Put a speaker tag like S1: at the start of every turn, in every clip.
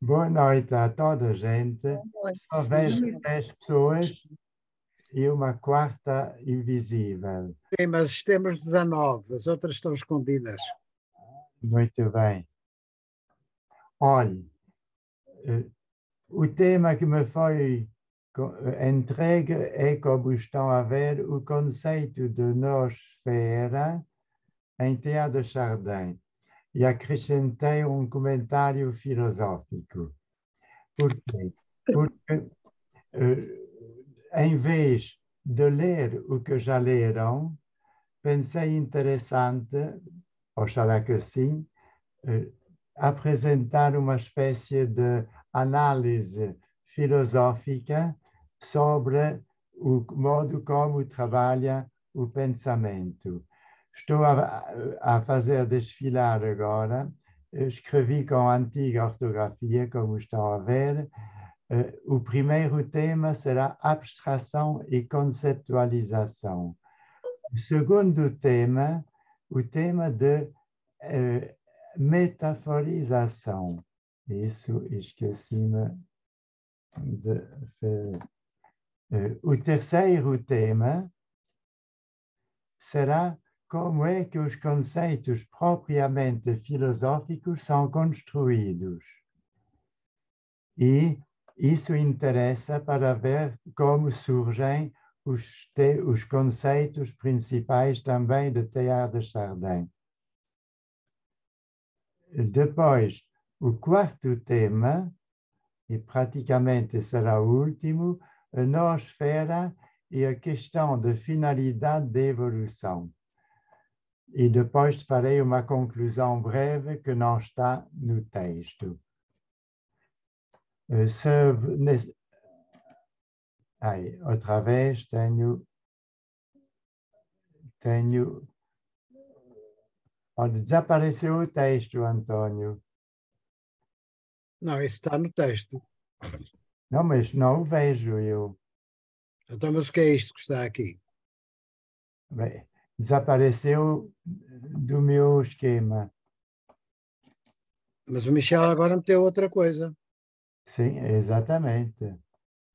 S1: Boa noite a toda a gente. Só vejo 10 pessoas e uma quarta invisível.
S2: Sim, mas temos 19, as outras estão escondidas.
S1: Muito bem. Olhe, o tema que me foi entregue é, como estão a ver, o conceito de nosfera em Teilhard de Chardin. E acrescentei um comentário filosófico. Por quê? Porque, em vez de ler o que já leram, pensei interessante, oxalá que sim, apresentar uma espécie de análise filosófica sobre o modo como trabalha o pensamento. Estou a fazer desfilar agora, escrevi com antiga ortografia, como estão a ver. O primeiro tema será abstração e conceptualização. O segundo tema, o tema de metaforização. Isso, esqueci-me de fazer. O terceiro tema será como é que os conceitos propriamente filosóficos são construídos. E isso interessa para ver como surgem os conceitos principais também de Teilhard de Chardin. Depois, o quarto tema, e praticamente será o último, a noosfera e a questão de finalidade da evolução. E depois farei uma conclusão breve que não está no texto. Outra vez tenho onde desapareceu o texto, Antônio.
S2: Não, isso está no texto.
S1: Não, mas não o vejo eu.
S2: Então, mas o que é isto que está aqui?
S1: Bem, desapareceu do meu esquema.
S2: Mas o Michel agora meteu outra coisa.
S1: Sim, exatamente.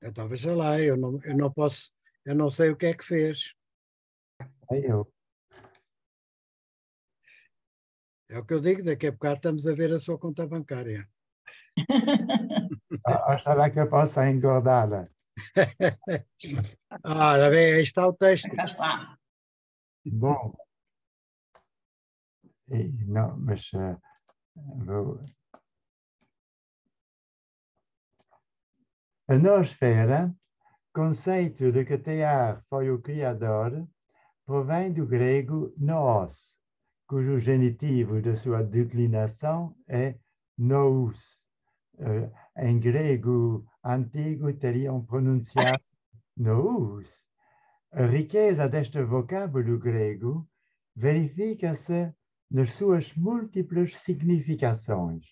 S2: Então, veja lá, eu não posso, eu não sei o que é que fez.
S1: Eu.
S2: É o que eu digo, daqui a bocado estamos a ver a sua conta bancária.
S1: Oxalá que eu possa engordá-la.
S2: Ora bem, aí está o texto.
S3: Cá está.
S1: Bom, não, mas a noosfera, conceito de que Teilhard foi o criador, provém do grego noos, cujo genitivo de sua declinação é nous. Em grego antigo teriam pronunciado nous. A riqueza deste vocábulo grego verifica-se nas suas múltiplas significações,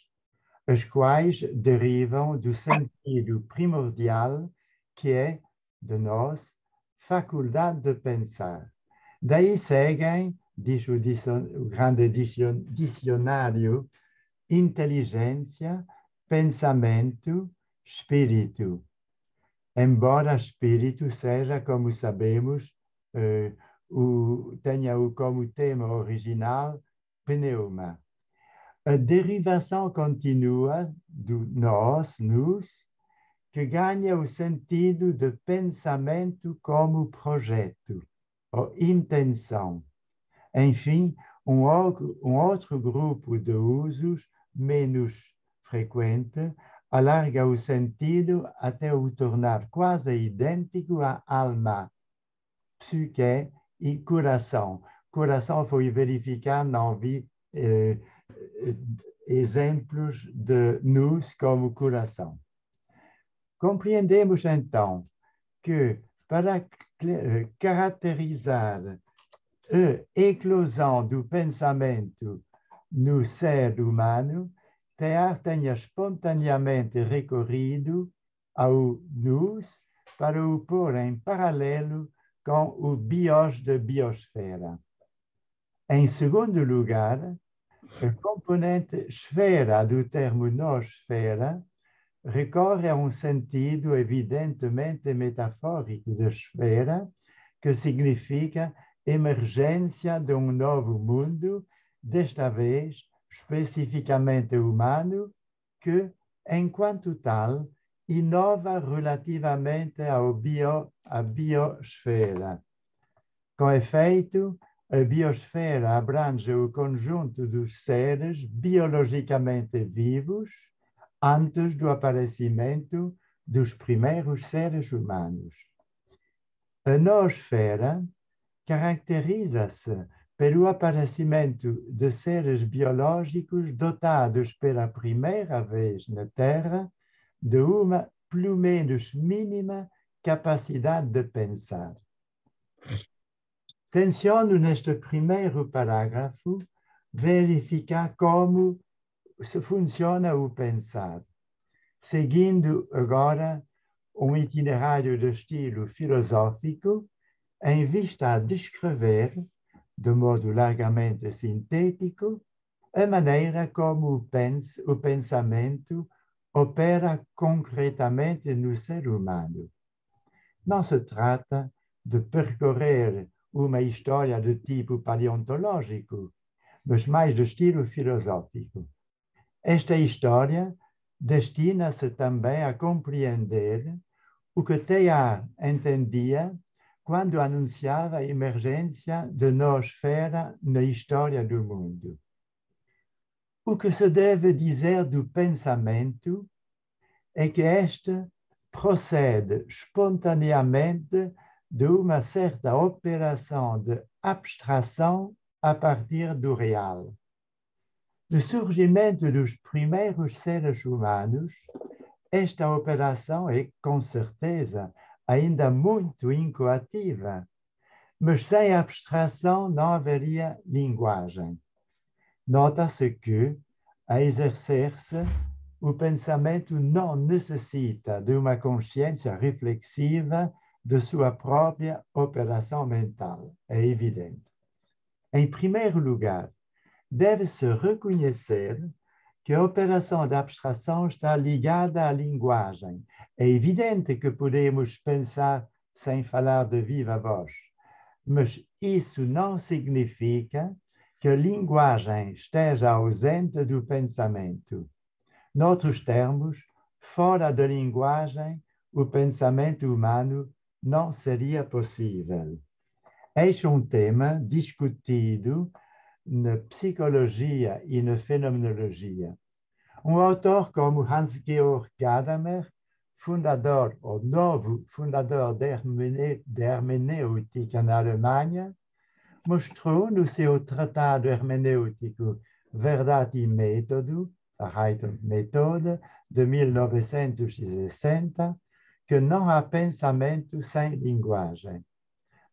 S1: as quais derivam do sentido primordial que é, de nós, faculdade de pensar. Daí seguem, diz o grande dicionário, inteligência, pensamento, espírito. Embora espírito seja, como sabemos, tenha como tema original pneuma. A derivação continua do nós, nos, que ganha o sentido de pensamento como projeto, ou intenção. Enfim, um outro grupo de usos menos frequente alarga o sentido até o tornar quase idêntico à alma, psique e coração. Coração foi verificar, não vi exemplos de nous como coração. Compreendemos então que para caracterizar a eclosão do pensamento no ser humano, Teilhard tenha espontaneamente recorrido ao nous para o pôr em paralelo com o bios de biosfera. Em segundo lugar, A componente esfera do termo noosfera recorre a um sentido evidentemente metafórico de esfera, que significa emergência de um novo mundo, desta vez especificamente humano, que, enquanto tal, inova relativamente à biosfera. Com efeito, a biosfera abrange o conjunto dos seres biologicamente vivos antes do aparecimento dos primeiros seres humanos. A noosfera caracteriza-se pelo aparecimento de seres biológicos dotados pela primeira vez na Terra de uma, pelo menos mínima, capacidade de pensar. Tenciono neste primeiro parágrafo verificar como se funciona o pensar, seguindo agora um itinerário de estilo filosófico em vista a descrever, de modo largamente sintético, a maneira como o pensamento opera concretamente no ser humano. Não se trata de percorrer uma história de tipo paleontológico, mas mais de estilo filosófico. Esta história destina-se também a compreender o que Teilhard entendia quando anunciava a emergência de noosfera na história do mundo. O que se deve dizer do pensamento é que este procede espontaneamente de uma certa operação de abstração a partir do real. No surgimento dos primeiros seres humanos, esta operação é, com certeza, ainda muito incoativa, mas sem abstração não haveria linguagem. Nota-se que, a exercer-se, o pensamento não necessita de uma consciência reflexiva de sua própria operação mental, é evidente. Em primeiro lugar, deve-se reconhecer que a operação de abstração está ligada à linguagem. É evidente que podemos pensar sem falar de viva voz, mas isso não significa que a linguagem esteja ausente do pensamento. Noutros termos, fora da linguagem, o pensamento humano não seria possível. Este é um tema discutido na psicologia e na fenomenologia. Um autor como Hans-Georg Gadamer, fundador, ou novo fundador da hermenêutica na Alemanha, mostrou no seu tratado hermenêutico Verdade e Método, Wahrheit und Methode, de 1960, que não há pensamento sem linguagem.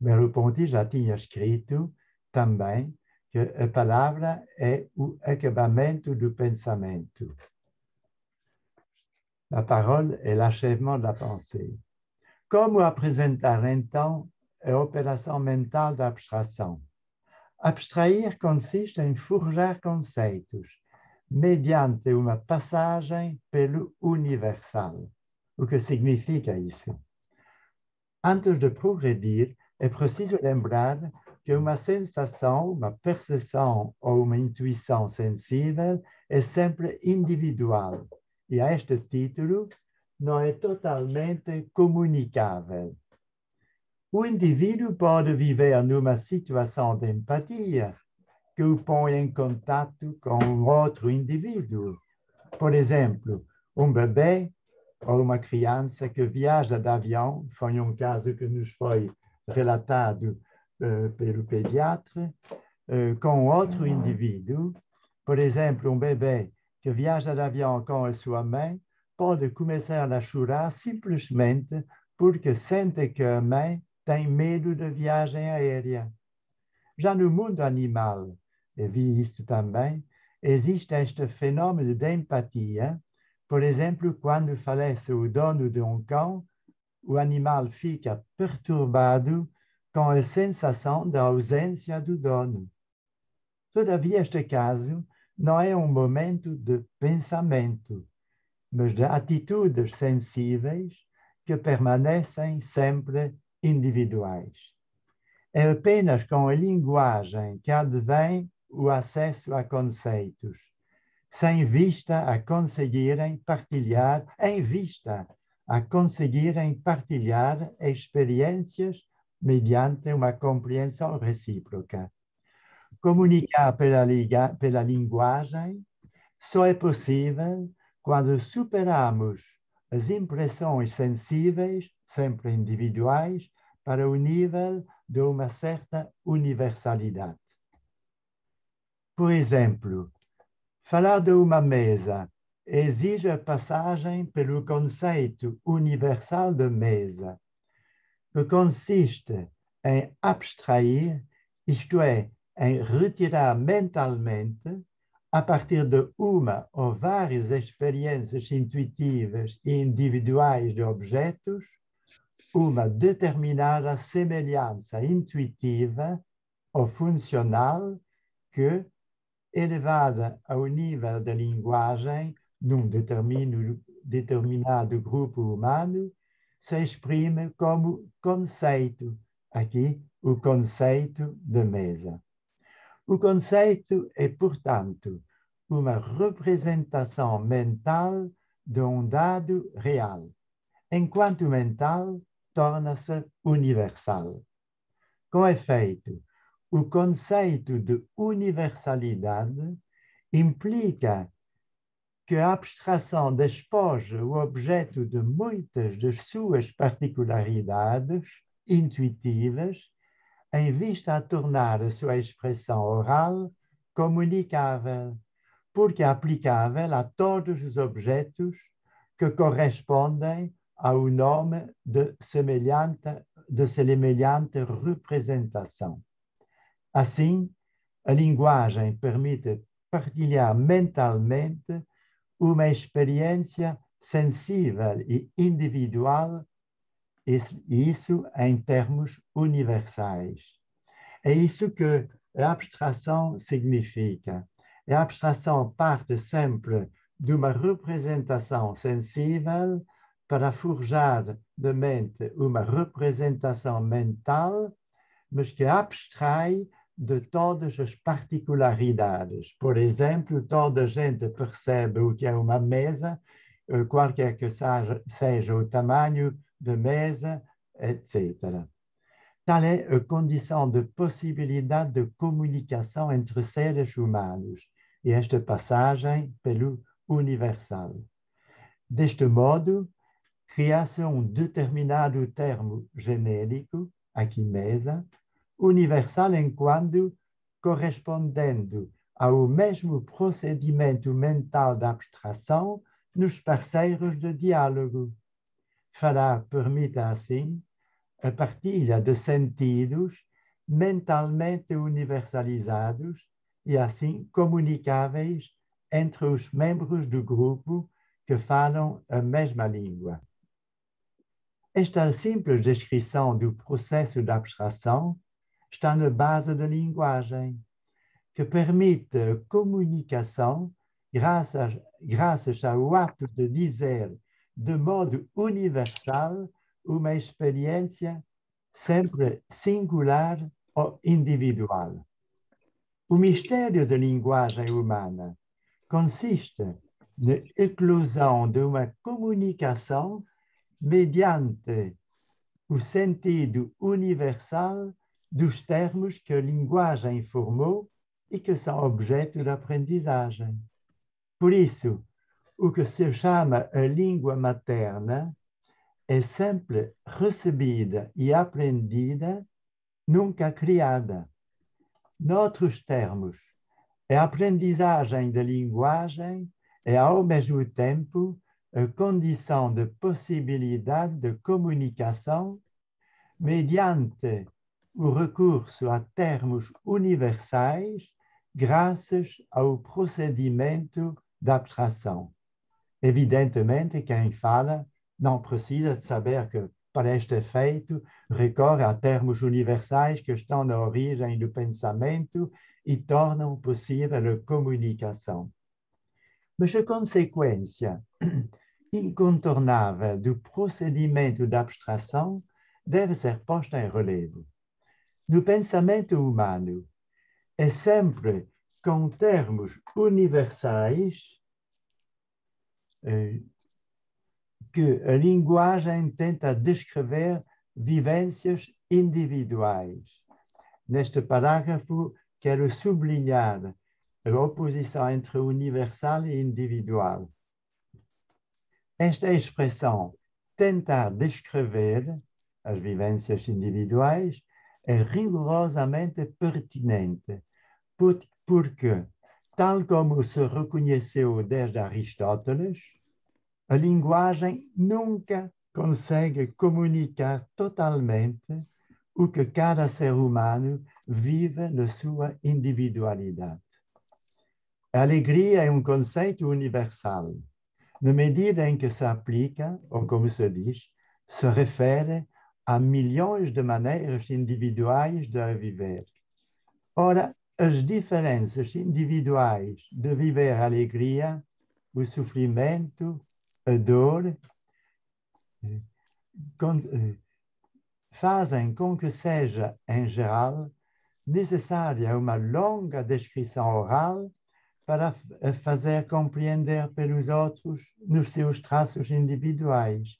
S1: Merleau-Ponty já tinha escrito também que a palavra é o acabamento do pensamento. La parole est l'achèvement de la pensée. Como apresentar, então, a operação mental da abstração? Abstrair consiste em forjar conceitos mediante uma passagem pelo universal. O que significa isso? Antes de progredir, é preciso lembrar que uma sensação, uma percepção ou uma intuição sensível é sempre individual e, a este título, não é totalmente comunicável. O indivíduo pode viver numa situação de empatia que o põe em contato com outro indivíduo. Por exemplo, um bebê ou uma criança que viaja de avião, foi um caso que nos foi relatado pelo pediatra, com outro indivíduo. Por exemplo, um bebê que viaja de avião com a sua mãe pode começar a chorar simplesmente porque sente que a mãe tem medo da viagem aérea. Já no mundo animal, eu vi isso também, existe este fenômeno de empatia. Por exemplo, quando falece o dono de um cão, o animal fica perturbado com a sensação da ausência do dono. Todavia, este caso não é momento de pensamento, mas de atitudes sensíveis que permanecem sempre individuais. É apenas com a linguagem que advém o acesso a conceitos, sem vista a conseguirem partilhar, em vista a conseguirem partilhar experiências mediante uma compreensão recíproca. Comunicar pela linguagem só é possível quando superamos as impressões sensíveis, sempre individuais, para o nível de uma certa universalidade. Por exemplo, falar de uma mesa exige a passagem pelo conceito universal de mesa, que consiste em abstrair, isto é, em retirar mentalmente, a partir de uma ou várias experiências intuitivas e individuais de objetos, uma determinada semelhança intuitiva ou funcional que, elevada ao nível da linguagem num determinado grupo humano, se exprime como conceito, aqui o conceito de mesa. O conceito é, portanto, uma representação mental de um dado real. Enquanto mental, torna-se universal. Com efeito, o conceito de universalidade implica que a abstração despoja o objeto de muitas das suas particularidades intuitivas, em vista a tornar a sua expressão oral comunicável, porque é aplicável a todos os objetos que correspondem ao nome de semelhante representação. Assim, a linguagem permite partilhar mentalmente uma experiência sensível e individual, e isso em termos universais. É isso que a abstração significa. A abstração parte sempre de uma representação sensível para forjar de mente uma representação mental, mas que abstrai de todas as particularidades. Por exemplo, toda a gente percebe o que é uma mesa, qualquer que seja o tamanho da mesa, etc. Tal é a condição de possibilidade de comunicação entre seres humanos e esta passagem pelo universal. Deste modo, cria-se um determinado termo genérico, aqui mesa, universal enquanto correspondendo ao mesmo procedimento mental de abstração nos parceiros de diálogo. Falar permite, assim, a partilha de sentidos mentalmente universalizados e, assim, comunicáveis entre os membros do grupo que falam a mesma língua. Esta simples descrição do processo de abstração está na base da linguagem, que permite a comunicação graças ao ato de dizer de modo universal uma experiência sempre singular ou individual. O mistério da linguagem humana consiste na eclosão de uma comunicação mediante o sentido universal dos termos que a linguagem formou e que são objeto de aprendizagem. Por isso, o que se chama a língua materna é sempre recebida e aprendida, nunca criada. Noutros termos, a aprendizagem da linguagem é, ao mesmo tempo, a condição de possibilidade de comunicação mediante o recurso a termos universais graças ao procedimento de abstração. Evidentemente, quem fala não precisa de saber que para este efeito, recorre a termos universais que estão na origem do pensamento e tornam possível a comunicação. Mas a consequência incontornável do procedimento de abstração deve ser posta em relevo. No pensamento humano, é sempre com termos universais que a linguagem tenta descrever vivências individuais. Neste parágrafo, quero sublinhar a oposição entre universal e individual. Esta expressão, tentar descrever as vivências individuais, é rigorosamente pertinente, porque, tal como se reconheceu desde Aristóteles, a linguagem nunca consegue comunicar totalmente o que cada ser humano vive na sua individualidade. A alegria é um conceito universal, na medida em que se aplica, ou como se diz, se refere a milhões de maneiras individuais de a viver. Ora, as diferenças individuais de viver a alegria, o sofrimento, a dor, fazem com que seja, em geral, necessária uma longa descrição oral para fazer compreender pelos outros nos seus traços individuais.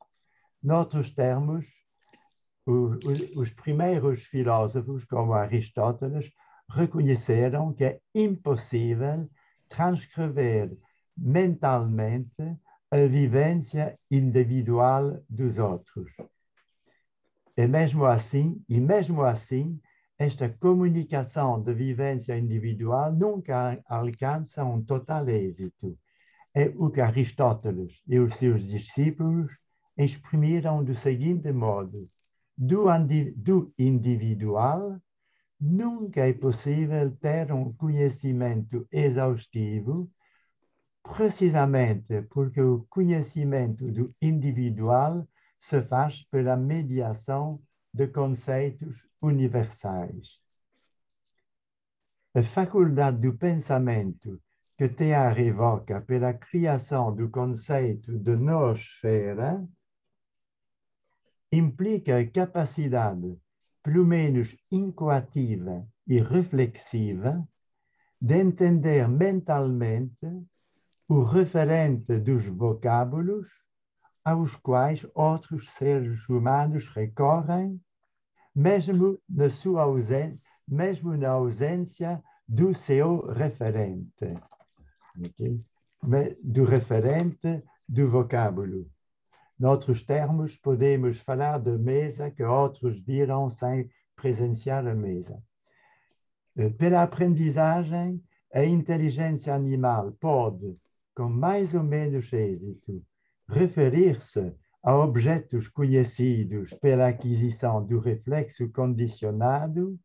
S1: Noutros termos, os primeiros filósofos, como Aristóteles, reconheceram que é impossível transcrever mentalmente a vivência individual dos outros. E mesmo assim, esta comunicação de vivência individual nunca alcança um total êxito. É o que Aristóteles e os seus discípulos exprimiram do seguinte modo: do individual nunca é possível ter um conhecimento exaustivo, precisamente porque o conhecimento do individual se faz pela mediação de conceitos universais. A faculdade do pensamento que Teilhard evoca pela criação do conceito de noosfera implica a capacidade, pelo menos incoativa e reflexiva, de entender mentalmente o referente dos vocábulos aos quais outros seres humanos recorrem, mesmo na ausência do seu referente, okay? Do referente do vocábulo. Noutros termos, podemos falar de mesa que outros viram sem presenciar a mesa. Pela aprendizagem, a inteligência animal pode, com mais ou menos êxito, referir-se a objetos conhecidos pela aquisição do reflexo condicionado,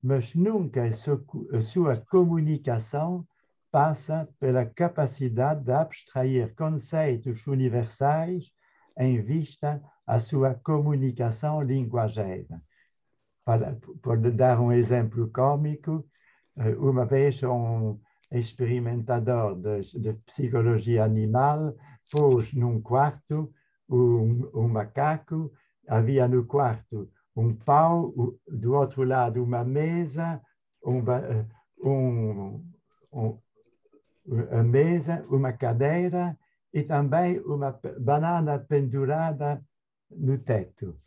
S1: mas nunca a sua comunicação passa pela capacidade de abstrair conceitos universais em vista à sua comunicação linguageira. Por dar um exemplo cômico, uma vez um experimentador de psicologia animal pôs num quarto um macaco, havia no quarto um pau, do outro lado uma mesa, a mesa, uma cadeira e também uma banana pendurada no teto.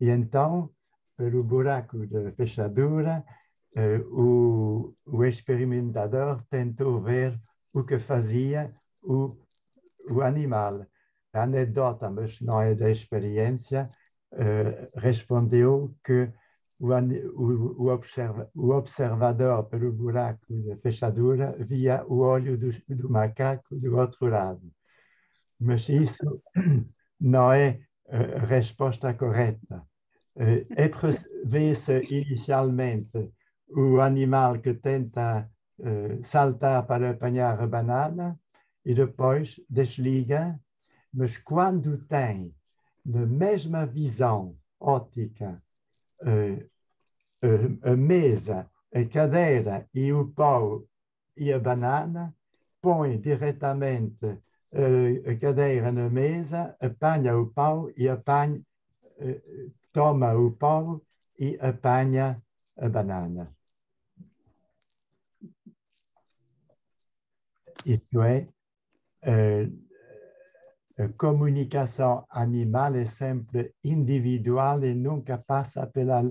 S1: E então, pelo buraco da fechadura, o experimentador tentou ver o que fazia o animal. A anedota, mas não é da experiência, respondeu que o observador, pelo buraco da fechadura, via o olho do macaco do outro lado. Mas isso não é a resposta correta. Vê-se inicialmente o animal que tenta saltar para apanhar a banana e depois desliga, mas quando tem na mesma visão ótica, a mesa, a cadeira e o pau e a banana, põe diretamente a cadeira na mesa, apanha o pau e apanha, toma o pau e apanha a banana. Isto é, a comunicação animal é sempre individual e nunca passa pela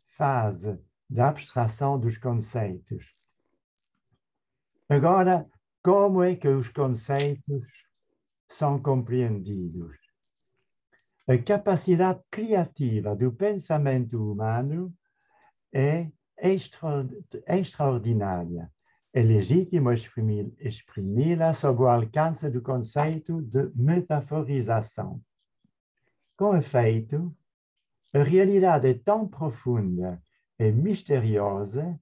S1: fase de abstração dos conceitos. Agora, como é que os conceitos são compreendidos? A capacidade criativa do pensamento humano é extraordinária. É legítimo exprimi-la sob o alcance do conceito de metaforização. Com efeito, a realidade é tão profunda e misteriosa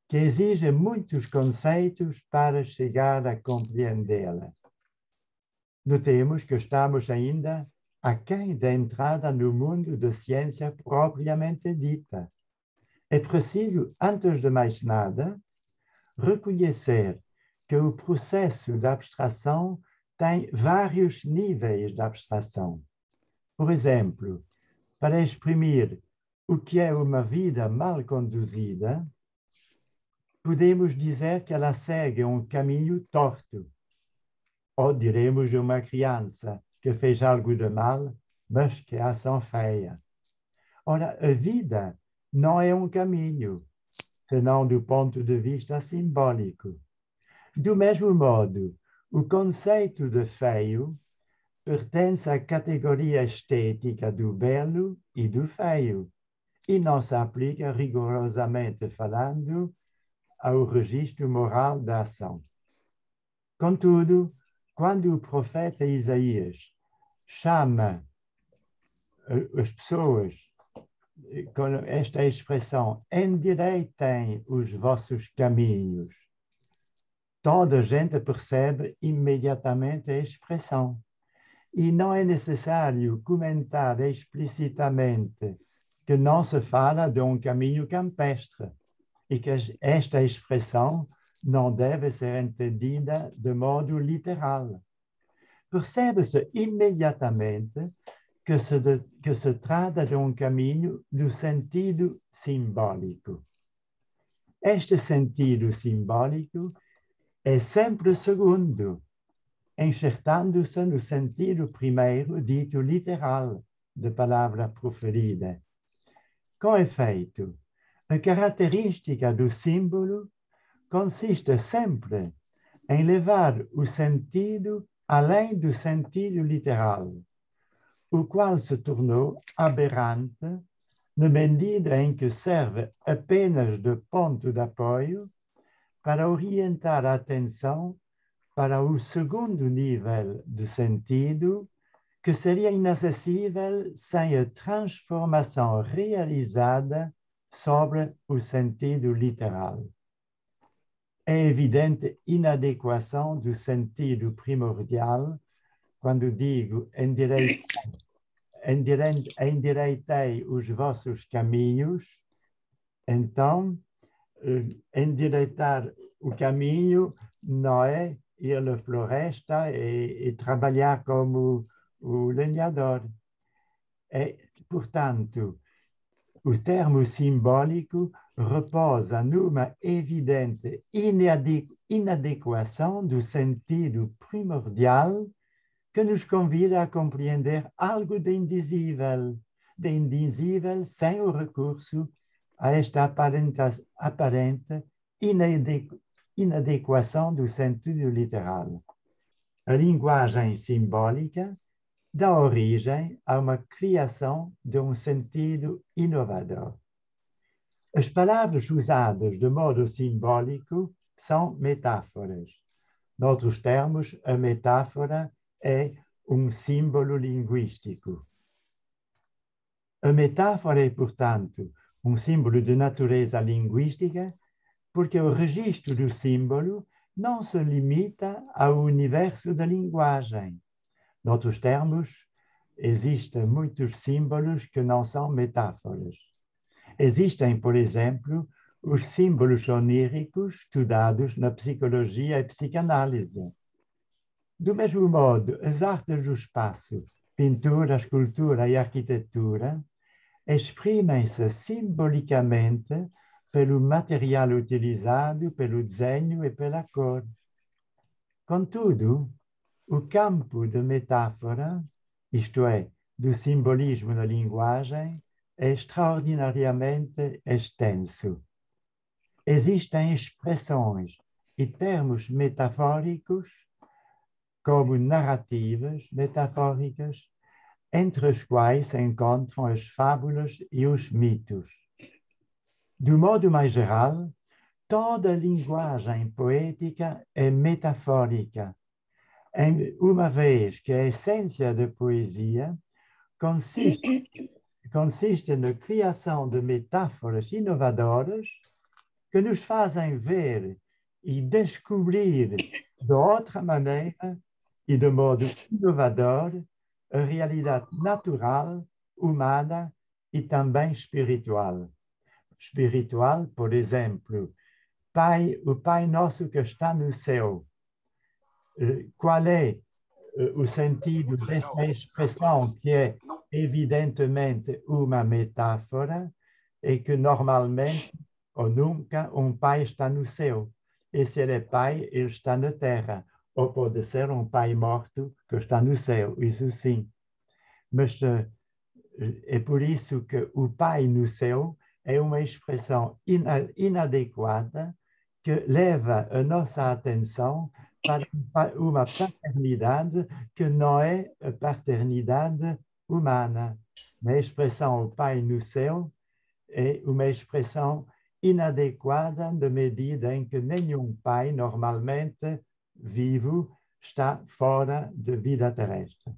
S1: que exige muitos conceitos para chegar a compreendê-la. Notemos que estamos ainda aquém da entrada no mundo da ciência propriamente dita. É preciso, antes de mais nada, reconhecer que o processo de abstração tem vários níveis de abstração. Por exemplo, para exprimir o que é uma vida mal conduzida, podemos dizer que ela segue um caminho torto. Ou diremos de uma criança que fez algo de mal, mas que ação feia. Ora, a vida não é um caminho, senão do ponto de vista simbólico. Do mesmo modo, o conceito de feio pertence à categoria estética do belo e do feio, e não se aplica rigorosamente falando ao registro moral da ação. Contudo, quando o profeta Isaías chama as pessoas com esta expressão, endireitem os vossos caminhos, toda a gente percebe imediatamente a expressão. E não é necessário comentar explicitamente que não se fala de um caminho campestre e que esta expressão não deve ser entendida de modo literal. Percebe-se imediatamente que se trata de um caminho no sentido simbólico. Este sentido simbólico é sempre segundo, enxertando-se no sentido primeiro dito literal da palavra proferida. Com efeito, a característica do símbolo consiste sempre em levar o sentido além do sentido literal, o qual se tornou aberrante na medida em que serve apenas de ponto de apoio para orientar a atenção para o segundo nível de sentido, que seria inacessível sem a transformação realizada sobre o sentido literal. É evidente inadequação do sentido primordial quando digo endireitei os vossos caminhos. Então, endireitar o caminho não é ir à floresta e trabalhar como o lenhador. Portanto, o termo simbólico reposa numa evidente inadequação do sentido primordial que nos convida a compreender algo de indizível sem o recurso a esta aparente inadequação do sentido literal. A linguagem simbólica dá origem a uma criação de um sentido inovador. As palavras usadas de modo simbólico são metáforas. Noutros termos, a metáfora é um símbolo linguístico. A metáfora é, portanto, um símbolo de natureza linguística, porque o registro do símbolo não se limita ao universo da linguagem. Noutros termos, existem muitos símbolos que não são metáforas. Existem, por exemplo, os símbolos oníricos estudados na psicologia e psicanálise. Do mesmo modo, as artes do espaço, pintura, escultura e arquitetura, exprimem-se simbolicamente pelo material utilizado, pelo desenho e pela cor. Contudo, o campo de metáfora, isto é, do simbolismo na linguagem, é extraordinariamente extenso. Existem expressões e termos metafóricos, como narrativas metafóricas, entre as quais se encontram as fábulas e os mitos. Do modo mais geral, toda linguagem poética é metafórica, uma vez que a essência da poesia consiste na criação de metáforas inovadoras que nos fazem ver e descobrir de outra maneira e de modo inovador a realidade natural, humana e também espiritual. Espiritual, por exemplo, o Pai Nosso que está no céu. Qual é o sentido desta expressão que é evidentemente uma metáfora e que normalmente ou nunca um pai está no céu. E se ele é pai, ele está na terra. Ou pode ser um pai morto que está no céu, isso sim. Mas é por isso que o pai no céu é uma expressão inadequada que leva a nossa atenção para uma paternidade que não é a paternidade humana. A expressão o pai no céu é uma expressão inadequada na medida em que nenhum pai normalmente vivo está fora da vida terrestre.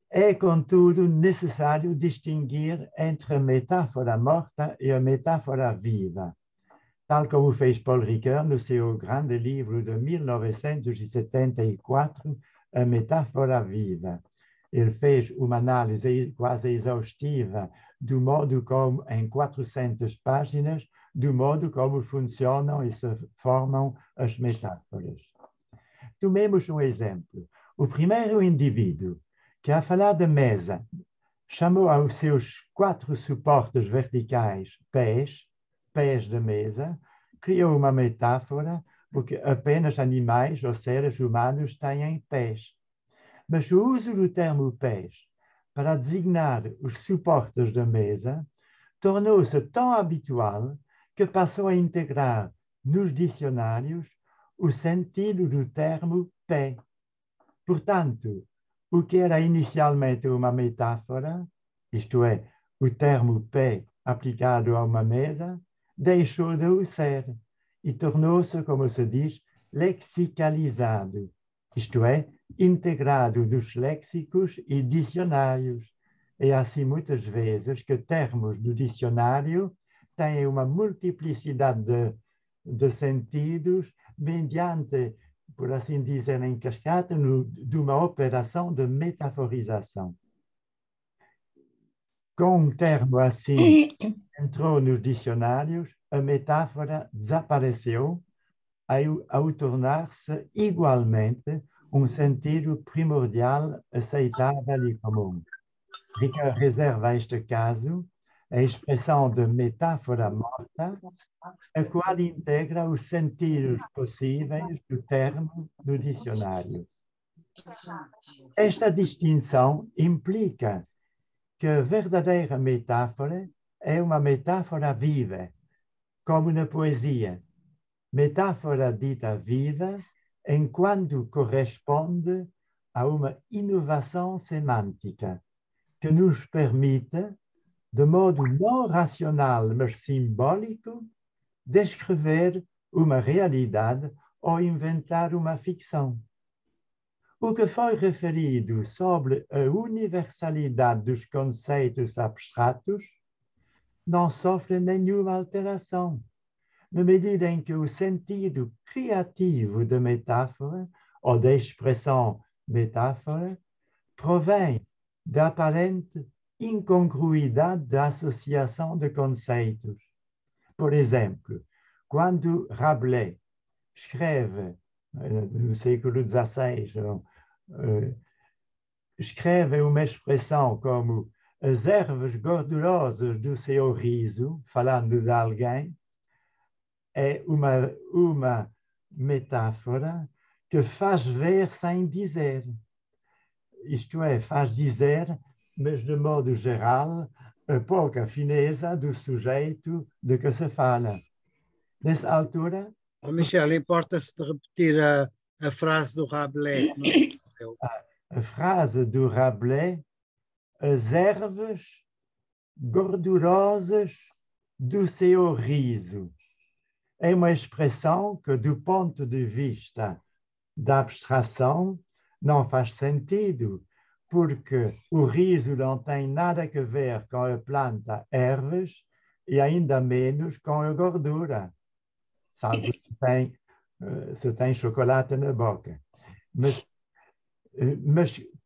S1: É, contudo, necessário distinguir entre a metáfora morta e a metáfora viva, tal como fez Paul Ricoeur no seu grande livro de 1974, A Metáfora Viva. Ele fez uma análise quase exaustiva do modo como, em 400 páginas, do modo como funcionam e se formam as metáforas. Tomemos um exemplo. O primeiro indivíduo que, a falar de mesa, chamou aos seus 4 suportes verticais pés de mesa, criou uma metáfora porque apenas animais ou seres humanos têm pés. Mas o uso do termo pés para designar os suportes da mesa tornou-se tão habitual que passou a integrar nos dicionários o sentido do termo pé. Portanto, o que era inicialmente uma metáfora, isto é, o termo pé aplicado a uma mesa, deixou de o ser e tornou-se, como se diz, lexicalizado, isto é, integrado nos léxicos e dicionários. É assim muitas vezes que termos do dicionário têm uma multiplicidade de sentidos mediante, por assim dizer, em cascata, de uma operação de metaforização. Com um termo assim entrou nos dicionários, a metáfora desapareceu ao tornar-se igualmente um sentido primordial, aceitável e comum. Ricoeur reserva a este caso a expressão de metáfora morta, a qual integra os sentidos possíveis do termo no dicionário. Esta distinção implica que a verdadeira metáfora é uma metáfora viva, como na poesia. Metáfora dita viva enquanto corresponde a uma inovação semântica que nos permite, de modo não racional, mas simbólico, descrever uma realidade ou inventar uma ficção. O que foi referido sobre a universalidade dos conceitos abstratos não sofre nenhuma alteração, na medida em que o sentido criativo da metáfora ou da expressão metáfora provém da aparente incongruidade da associação de conceitos. Por exemplo, quando Rabelais escreve, no século XVI, escreve uma expressão como as ervas gordurosas do seu riso, falando de alguém, é uma metáfora que faz ver sem dizer. Isto é, faz dizer, mas de modo geral, a pouca fineza do sujeito de que se fala. Nessa altura,
S2: Oh, Michel, importa-se de repetir a frase do Rabelais? Que não entendeu?
S1: a frase do Rabelais, as ervas gordurosas do seu riso, é uma expressão que, do ponto de vista da abstração, não faz sentido, porque o riso não tem nada a ver com a planta ervas e ainda menos com a gordura, salvo se tem chocolate na boca. Mas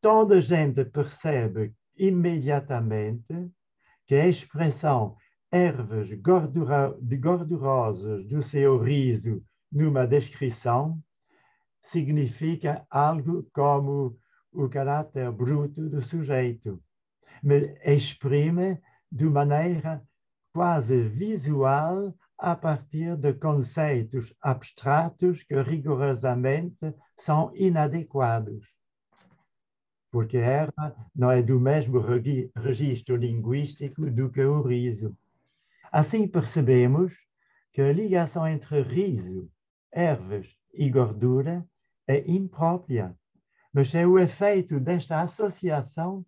S1: toda a gente percebe imediatamente que a expressão ervas gordurosas do seu riso numa descrição significa algo como o caráter bruto do sujeito, mas exprime de maneira quase visual a partir de conceitos abstratos que rigorosamente são inadequados, porque a erva não é do mesmo registro linguístico do que o riso. Assim percebemos que a ligação entre riso, ervas e gordura é imprópria, mas é o efeito desta associação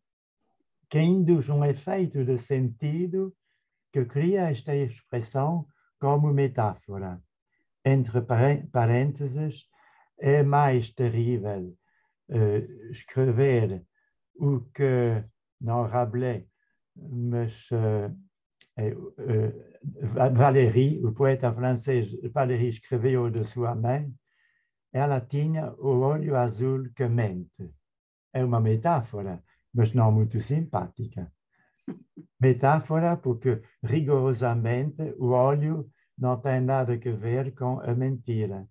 S1: que induz um efeito de sentido que cria esta expressão como metáfora. Entre parênteses, é mais terrível escrever o que, não Rabelais, mas Valéry, o poeta francês Valéry, escreveu de sua mãe. Ela tinha o olho azul que mente. É uma metáfora, mas não muito simpática. Metáfora porque, rigorosamente, o olho não tem nada a ver com a mentira.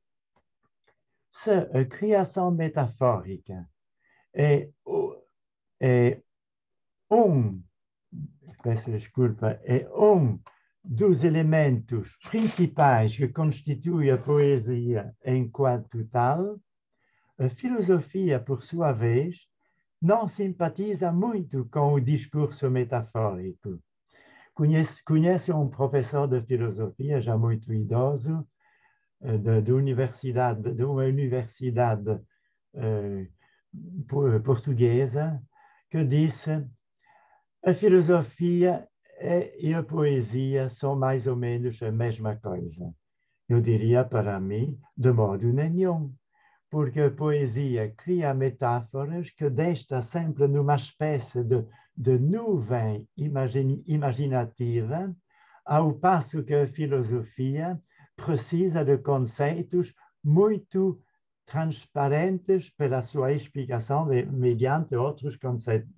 S1: Se a criação metafórica é peço desculpa, é dos elementos principais que constitui a poesia enquanto tal, a filosofia, por sua vez, não simpatiza muito com o discurso metafórico. Conhece um professor de filosofia, já muito idoso, de uma universidade portuguesa, que disse: a filosofia e a poesia são mais ou menos a mesma coisa. Eu diria para mim, de modo nenhum, porque a poesia cria metáforas que deixa sempre numa espécie de nuvem imaginativa, ao passo que a filosofia precisa de conceitos muito transparentes pela sua explicação mediante outros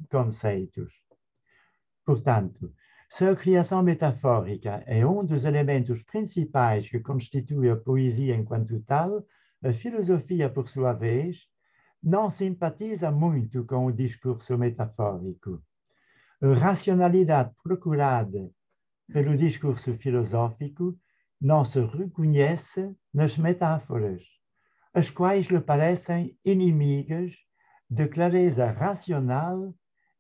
S1: conceitos. Portanto, se a criação metafórica é dos elementos principais que constitui a poesia enquanto tal, a filosofia, por sua vez, não simpatiza muito com o discurso metafórico. A racionalidade procurada pelo discurso filosófico não se reconhece nas metáforas, as quais lhe parecem inimigas da clareza racional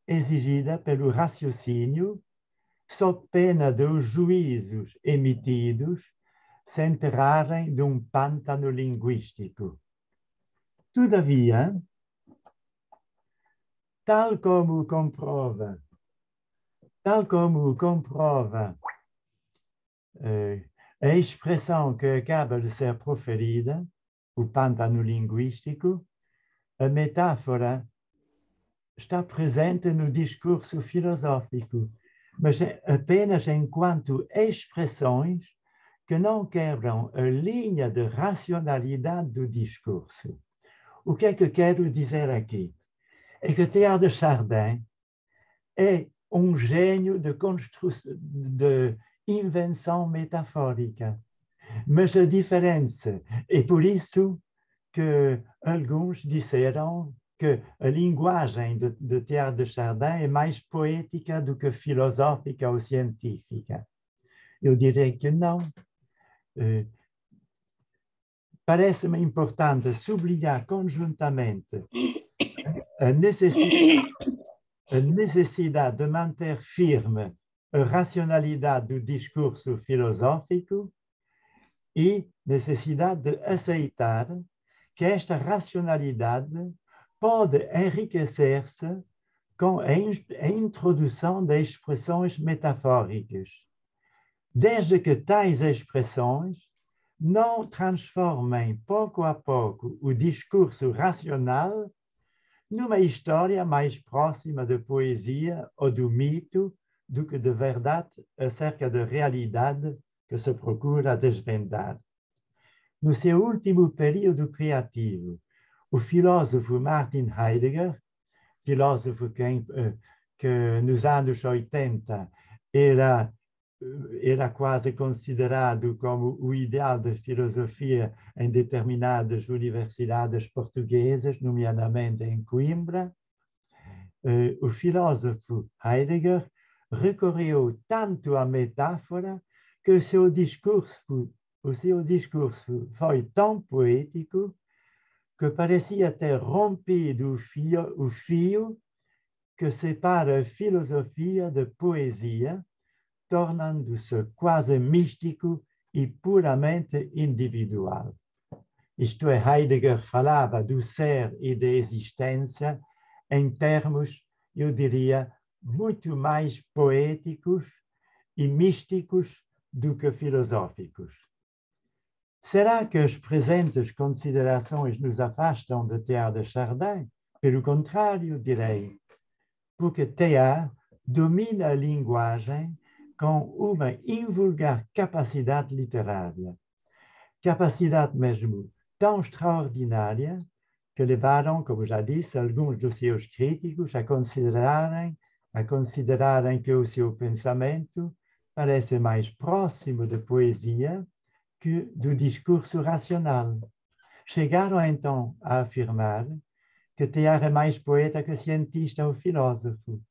S1: exigida pelo raciocínio, sob pena de os juízos emitidos se enterrarem de um pântano linguístico. Todavia, tal como comprova a expressão que acaba de ser proferida, o pântano linguístico, a metáfora está presente no discurso filosófico, mas apenas enquanto expressões que não quebram a linha de racionalidade do discurso. O que é que eu quero dizer aqui? É que Teilhard de Chardin é um gênio de invenção metafórica. Mas a diferença é por isso que alguns disseram que a linguagem de Teilhard de Chardin é mais poética do que filosófica ou científica. Eu direi que não. Parece-me importante sublinhar conjuntamente a necessidade de manter firme a racionalidade do discurso filosófico e necessidade de aceitar que esta racionalidade pode enriquecer-se com a introdução de expressões metafóricas, desde que tais expressões não transformem pouco a pouco o discurso racional numa história mais próxima da poesia ou do mito do que de verdade acerca da realidade que se procura desvendar. No seu último período criativo, o filósofo Martin Heidegger, filósofo que nos anos 80 era quase considerado como o ideal da filosofia em determinadas universidades portuguesas, nomeadamente em Coimbra, o filósofo Heidegger recorreu tanto à metáfora que o seu discurso foi tão poético que parecia ter rompido o fio que separa a filosofia da poesia, tornando-se quase místico e puramente individual. Isto é, Heidegger falava do ser e da existência em termos, eu diria, muito mais poéticos e místicos do que filosóficos. Será que as presentes considerações nos afastam de Teilhard de Chardin? Pelo contrário, direi, porque Teilhard domina a linguagem com uma invulgar capacidade literária. Capacidade mesmo tão extraordinária que levaram, como já disse, alguns dos seus críticos a considerarem que o seu pensamento parece mais próximo da poesia que do discurso racional. Chegaram então a afirmar que Teilhard é mais poeta que cientista ou filósofo,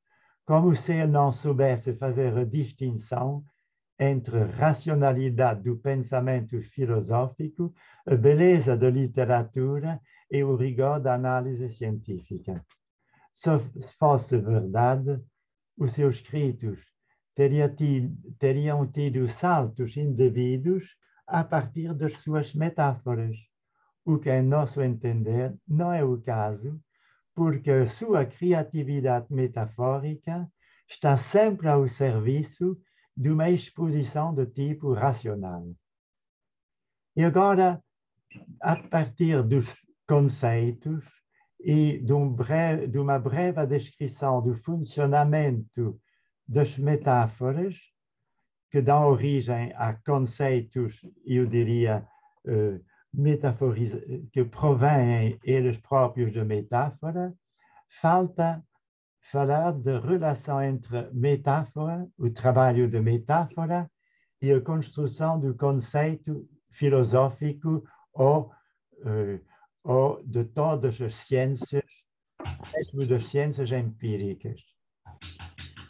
S1: como se ele não soubesse fazer a distinção entre a racionalidade do pensamento filosófico, a beleza da literatura e o rigor da análise científica. Se fosse verdade, os seus escritos teriam tido saltos indevidos a partir das suas metáforas, o que, em nosso entender, não é o caso, porque a sua criatividade metafórica está sempre ao serviço de uma exposição de tipo racional. E agora, a partir dos conceitos e de uma breve descrição do funcionamento das metáforas, que dão origem a conceitos, eu diria, que provêm eles próprios de metáfora, falta falar da relação entre metáfora, o trabalho de metáfora, e a construção do conceito filosófico ou de todas as ciências, mesmo das ciências empíricas.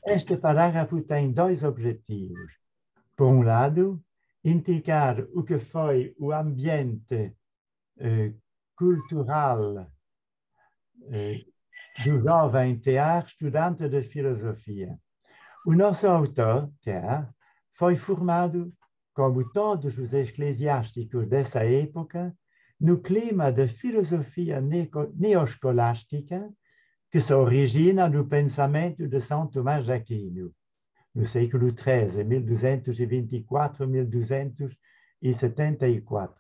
S1: Este parágrafo tem dois objetivos. Por um lado, indicar o que foi o ambiente cultural do jovem Teilhard, estudante de filosofia. O nosso autor, Teilhard, foi formado, como todos os eclesiásticos dessa época, no clima da filosofia neoscolástica que se origina no pensamento de São Tomás de Aquino, no século XIII, 1224-1274.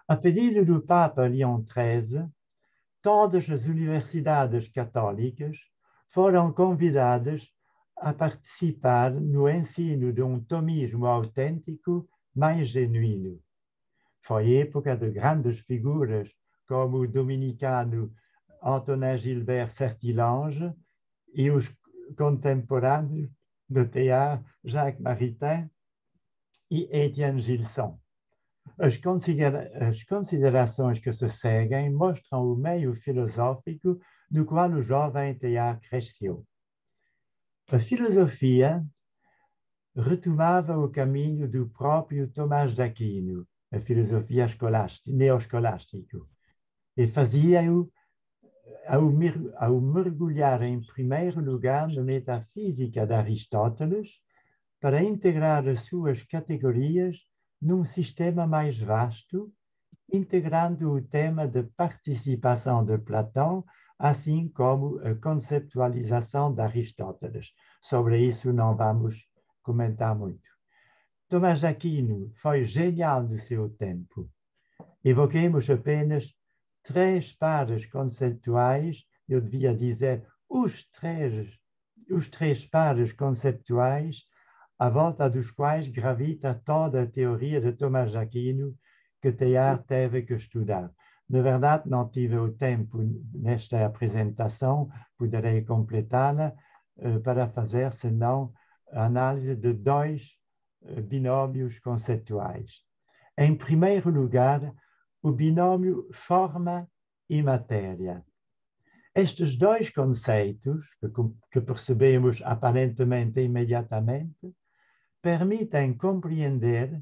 S1: A pedido do Papa Leão XIII, todas as universidades católicas foram convidadas a participar no ensino de tomismo autêntico mais genuíno. Foi época de grandes figuras como o dominicano Antonin Gilbert Sertilange e os contemporâneos de Théard, Jacques Maritain e Étienne Gilson. As considerações que se seguem mostram o meio filosófico no qual o jovem Théard cresceu. A filosofia retomava o caminho do próprio Tomás de Aquino, a filosofia neoscolástica, e fazia-o ao mergulhar em primeiro lugar na metafísica de Aristóteles para integrar as suas categorias num sistema mais vasto, integrando o tema de participação de Platão, assim como a conceptualização de Aristóteles. Sobre isso não vamos comentar muito. Tomás de Aquino foi genial no seu tempo. Evoquemos apenas 3 pares conceituais, eu devia dizer os três pares conceituais à volta dos quais gravita toda a teoria de Tomás de Aquino que Théard teve que estudar. Na verdade, não tive o tempo nesta apresentação, poderei completá-la para fazer, senão, a análise de 2 binômios conceituais. Em primeiro lugar, o binômio forma e matéria. Estes 2 conceitos, que percebemos aparentemente imediatamente, permitem compreender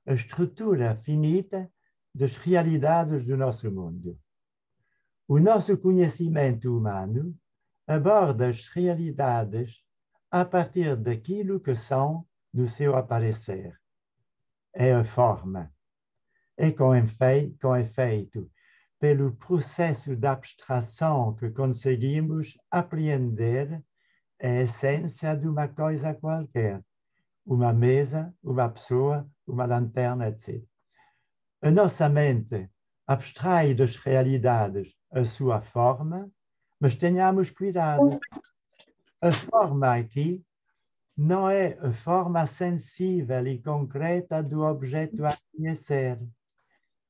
S1: a estrutura finita das realidades do nosso mundo. O nosso conhecimento humano aborda as realidades a partir daquilo que são do seu aparecer. É a forma. É com efeito, pelo processo de abstração que conseguimos apreender a essência de uma coisa qualquer. Uma mesa, uma pessoa, uma lanterna, etc. A nossa mente abstrai das realidades a sua forma, mas tenhamos cuidado. A forma aqui não é a forma sensível e concreta do objeto a conhecer,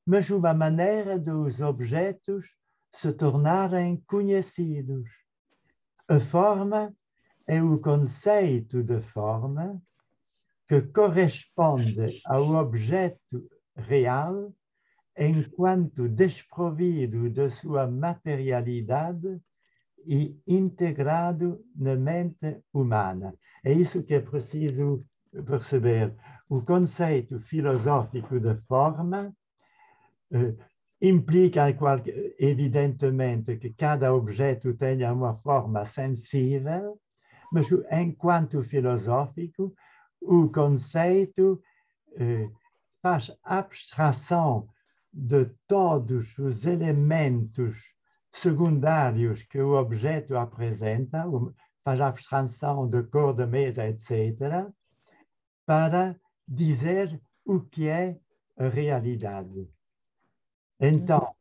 S1: mas uma maneira dos objetos se tornarem conhecidos. A forma é o conceito de forma que corresponde ao objeto real enquanto desprovido de sua materialidade e integrado na mente humana. É isso que é preciso perceber. O conceito filosófico de forma implica, evidentemente, que cada objeto tenha uma forma sensível, mas enquanto filosófico, o conceito faz abstração de todos os elementos secundários que o objeto apresenta, faz abstração de cor da mesa, etc., para dizer o que é a realidade. Então,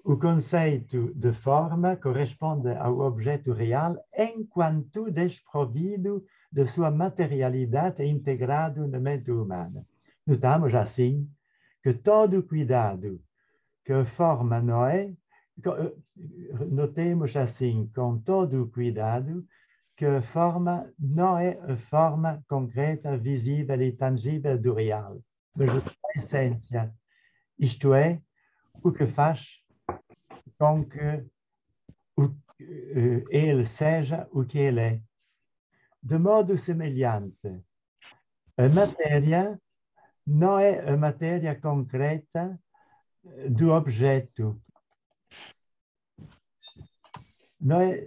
S1: o conceito de forma corresponde ao objeto real enquanto desprovido de sua materialidade integrado na mente humana. Notamos assim que todo o cuidado que a forma não é, notemos assim com todo o cuidado que a forma não é a forma concreta, visível e tangível do real, mas a sua essência, isto é, o que faz com que ele seja o que ele é. De modo semelhante, a matéria não é a matéria concreta do objeto. Não é,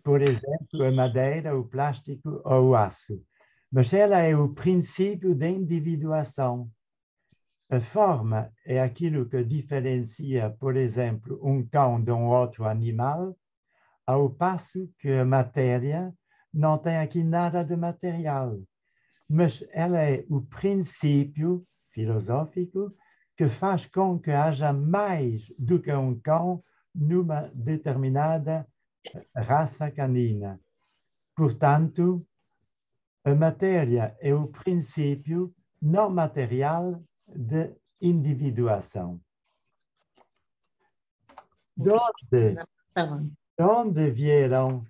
S1: por exemplo, a madeira, o plástico ou o aço, mas ela é o princípio da individuação. A forma é aquilo que diferencia, por exemplo, um cão de um outro animal, ao passo que a matéria não tem aqui nada de material. Mas ela é o princípio filosófico que faz com que haja mais do que um cão numa determinada raça canina. Portanto, a matéria é o princípio não material de individuação. De onde vieram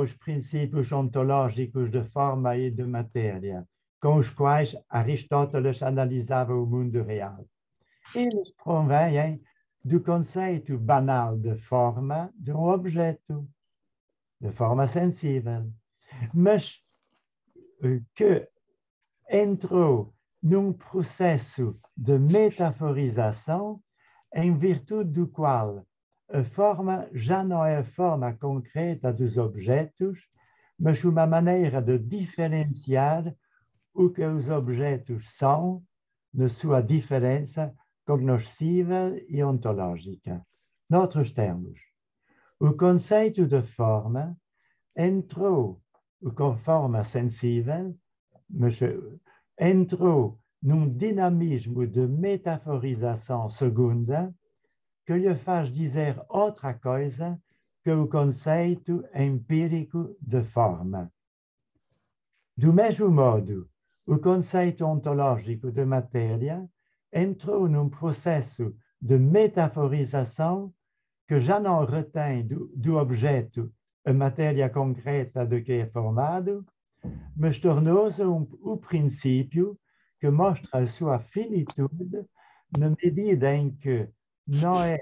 S1: os princípios ontológicos de forma e de matéria, com os quais Aristóteles analisava o mundo real? Eles provêm do conceito banal de forma de um objeto, de forma sensível, mas que entrou num processo de metaforização em virtude do qual a forma já não é a forma concreta dos objetos, mas uma maneira de diferenciar o que os objetos são na sua diferença cognoscível e ontológica. Noutros termos, o conceito de forma entrou com forma sensível, mas entrou num dinamismo de metaforização segunda que lhe faz dizer outra coisa que o conceito empírico de forma. Do mesmo modo, o conceito ontológico de matéria entrou num processo de metaforização que já não retém do objeto a matéria concreta de que é formado, mas tornou-se o princípio que mostra a sua finitude na medida em que não é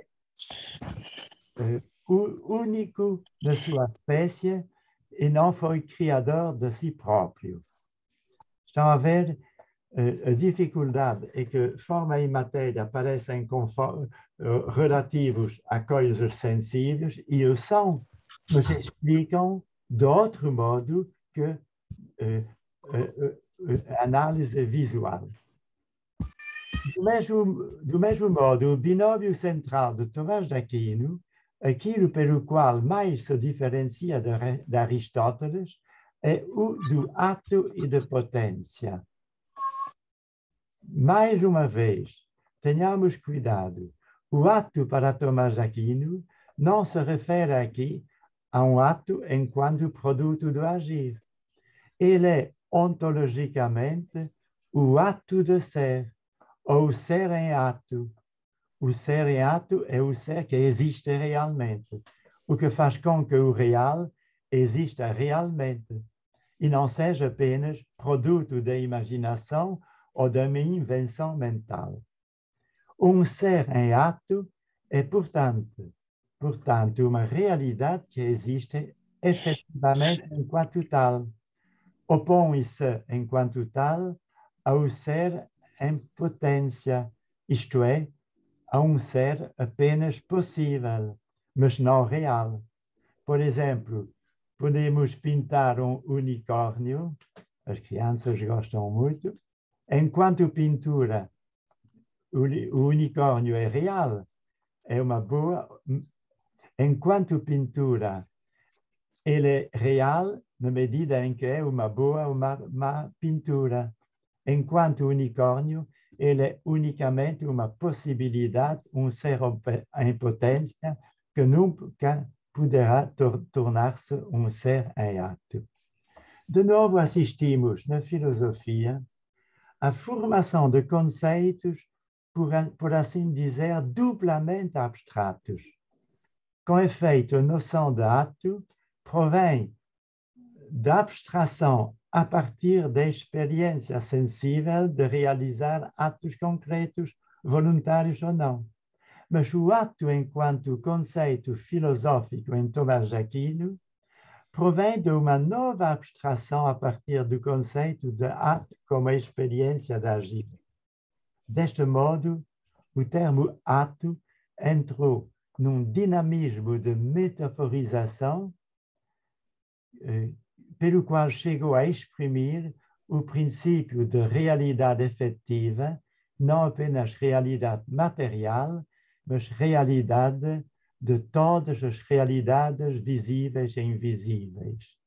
S1: único na sua espécie e não foi criador de si próprio. Estão a ver? A dificuldade é que forma e matéria parecem relativos a coisas sensíveis e o são, mas explicam de outro modo que análise visual. Do mesmo modo, o binómio central de Tomás de Aquino, aquilo pelo qual mais se diferencia de Aristóteles, é o do ato e da potência. Mais uma vez, tenhamos cuidado. O ato para Tomás de Aquino não se refere aqui a um ato enquanto produto do agir. Ele é ontologicamente o ato de ser, ou o ser em ato. O ser em ato é o ser que existe realmente, o que faz com que o real exista realmente e não seja apenas produto da imaginação ou da minha invenção mental. Um ser em ato é, portanto, uma realidade que existe efetivamente enquanto tal. Opõe-se, enquanto tal, ao ser em potência, isto é, a um ser apenas possível, mas não real. Por exemplo, podemos pintar um unicórnio, as crianças gostam muito, enquanto pintura, o unicórnio é real, é uma boa. Enquanto pintura, ele é real na medida em que é uma boa ou má pintura. Enquanto unicórnio, ele é unicamente uma possibilidade, um ser em potência que nunca poderá tornar-se um ser em ato. De novo, assistimos na filosofia à formação de conceitos, por assim dizer, duplamente abstratos. Com efeito, a noção de ato provém da abstração a partir da experiência sensível de realizar atos concretos, voluntários ou não. Mas o ato, enquanto conceito filosófico em Tomás de Aquino, provém de uma nova abstração a partir do conceito de ato como experiência de agir. Deste modo, o termo ato entrou num dinamismo de metaforização pelo qual chegou a exprimir o princípio de realidade efetiva, não apenas realidade material, mas realidade de todas as realidades visíveis e invisíveis.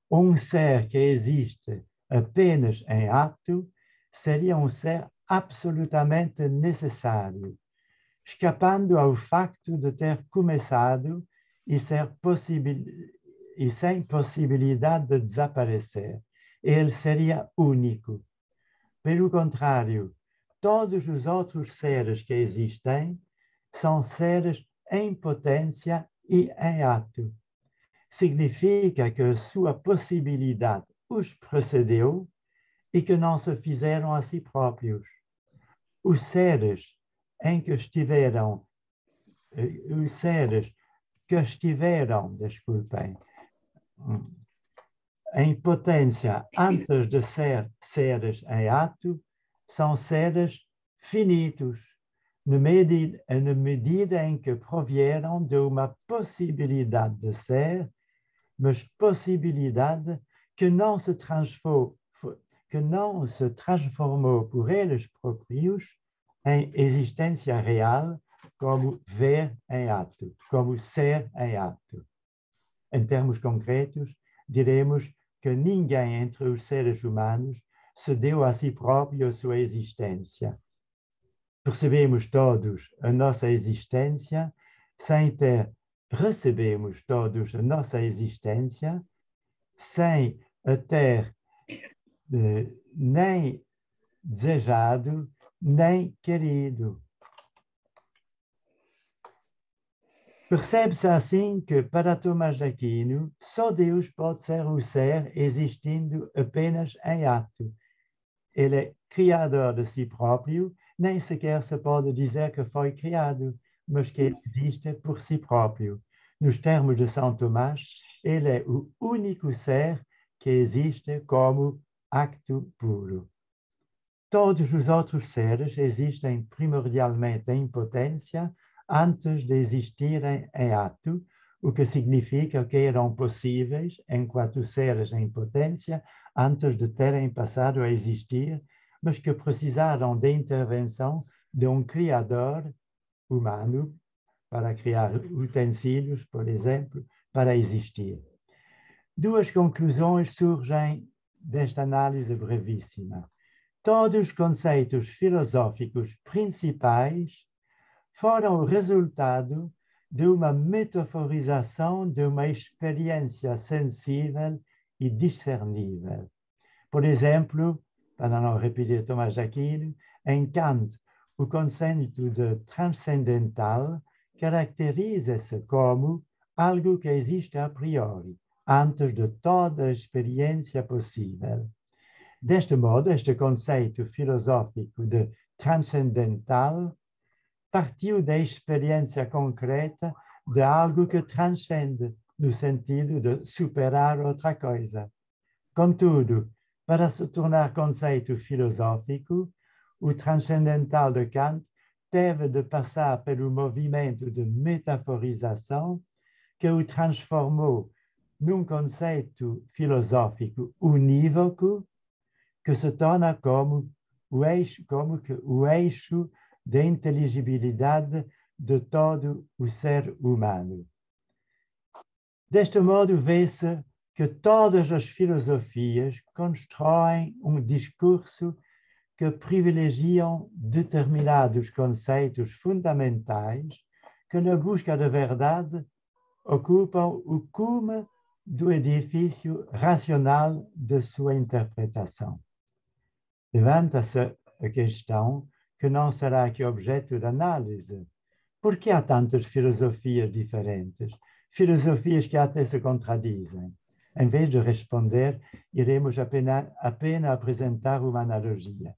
S1: Um ser que existe apenas em ato seria um ser absolutamente necessário, escapando ao facto de ter começado e sem possibilidade de desaparecer. Ele seria único. Pelo contrário, todos os outros seres que existem são seres em potência e em ato. Significa que a sua possibilidade os precedeu e que não se fizeram a si próprios. Os seres que estiveram, desculpem, em potência antes de ser seres em ato, são seres finitos, na medida em que provieram de uma possibilidade de ser, mas possibilidade que não se transformou por eles próprios em existência real, como ver em ato, como ser em ato. Em termos concretos, diremos que ninguém entre os seres humanos se deu a si próprio a sua existência. Percebemos todos a nossa existência recebemos todos a nossa existência sem a ter nem desejado, nem querido. Percebe-se assim que, para Tomás de Aquino, só Deus pode ser o ser existindo apenas em ato. Ele é criador de si próprio, nem sequer se pode dizer que foi criado, mas que ele existe por si próprio. Nos termos de São Tomás, ele é o único ser que existe como acto puro. Todos os outros seres existem primordialmente em potência antes de existirem em ato, o que significa que eram possíveis enquanto seres em potência antes de terem passado a existir, mas que precisaram da intervenção de um criador humano para criar utensílios, por exemplo, para existir. Duas conclusões surgem desta análise brevíssima. Todos os conceitos filosóficos principais foram o resultado de uma metaforização de uma experiência sensível e discernível. Por exemplo, para não repetir Tomás de Aquino, em Kant, o conceito de transcendental caracteriza-se como algo que existe a priori, antes de toda a experiência possível. Deste modo, este conceito filosófico de transcendental partiu da experiência concreta de algo que transcende, no sentido de superar outra coisa. Contudo, para se tornar conceito filosófico, o transcendental de Kant teve de passar pelo movimento de metaforização que o transformou num conceito filosófico unívoco que se torna como o eixo da inteligibilidade de todo o ser humano. Deste modo, vê-se que todas as filosofias constroem um discurso que privilegiam determinados conceitos fundamentais que, na busca da verdade, ocupam o cume do edifício racional de sua interpretação. Levanta-se a questão que não será aqui objeto de análise. Por que há tantas filosofias diferentes? Filosofias que até se contradizem. Em vez de responder, iremos apenas apresentar uma analogia.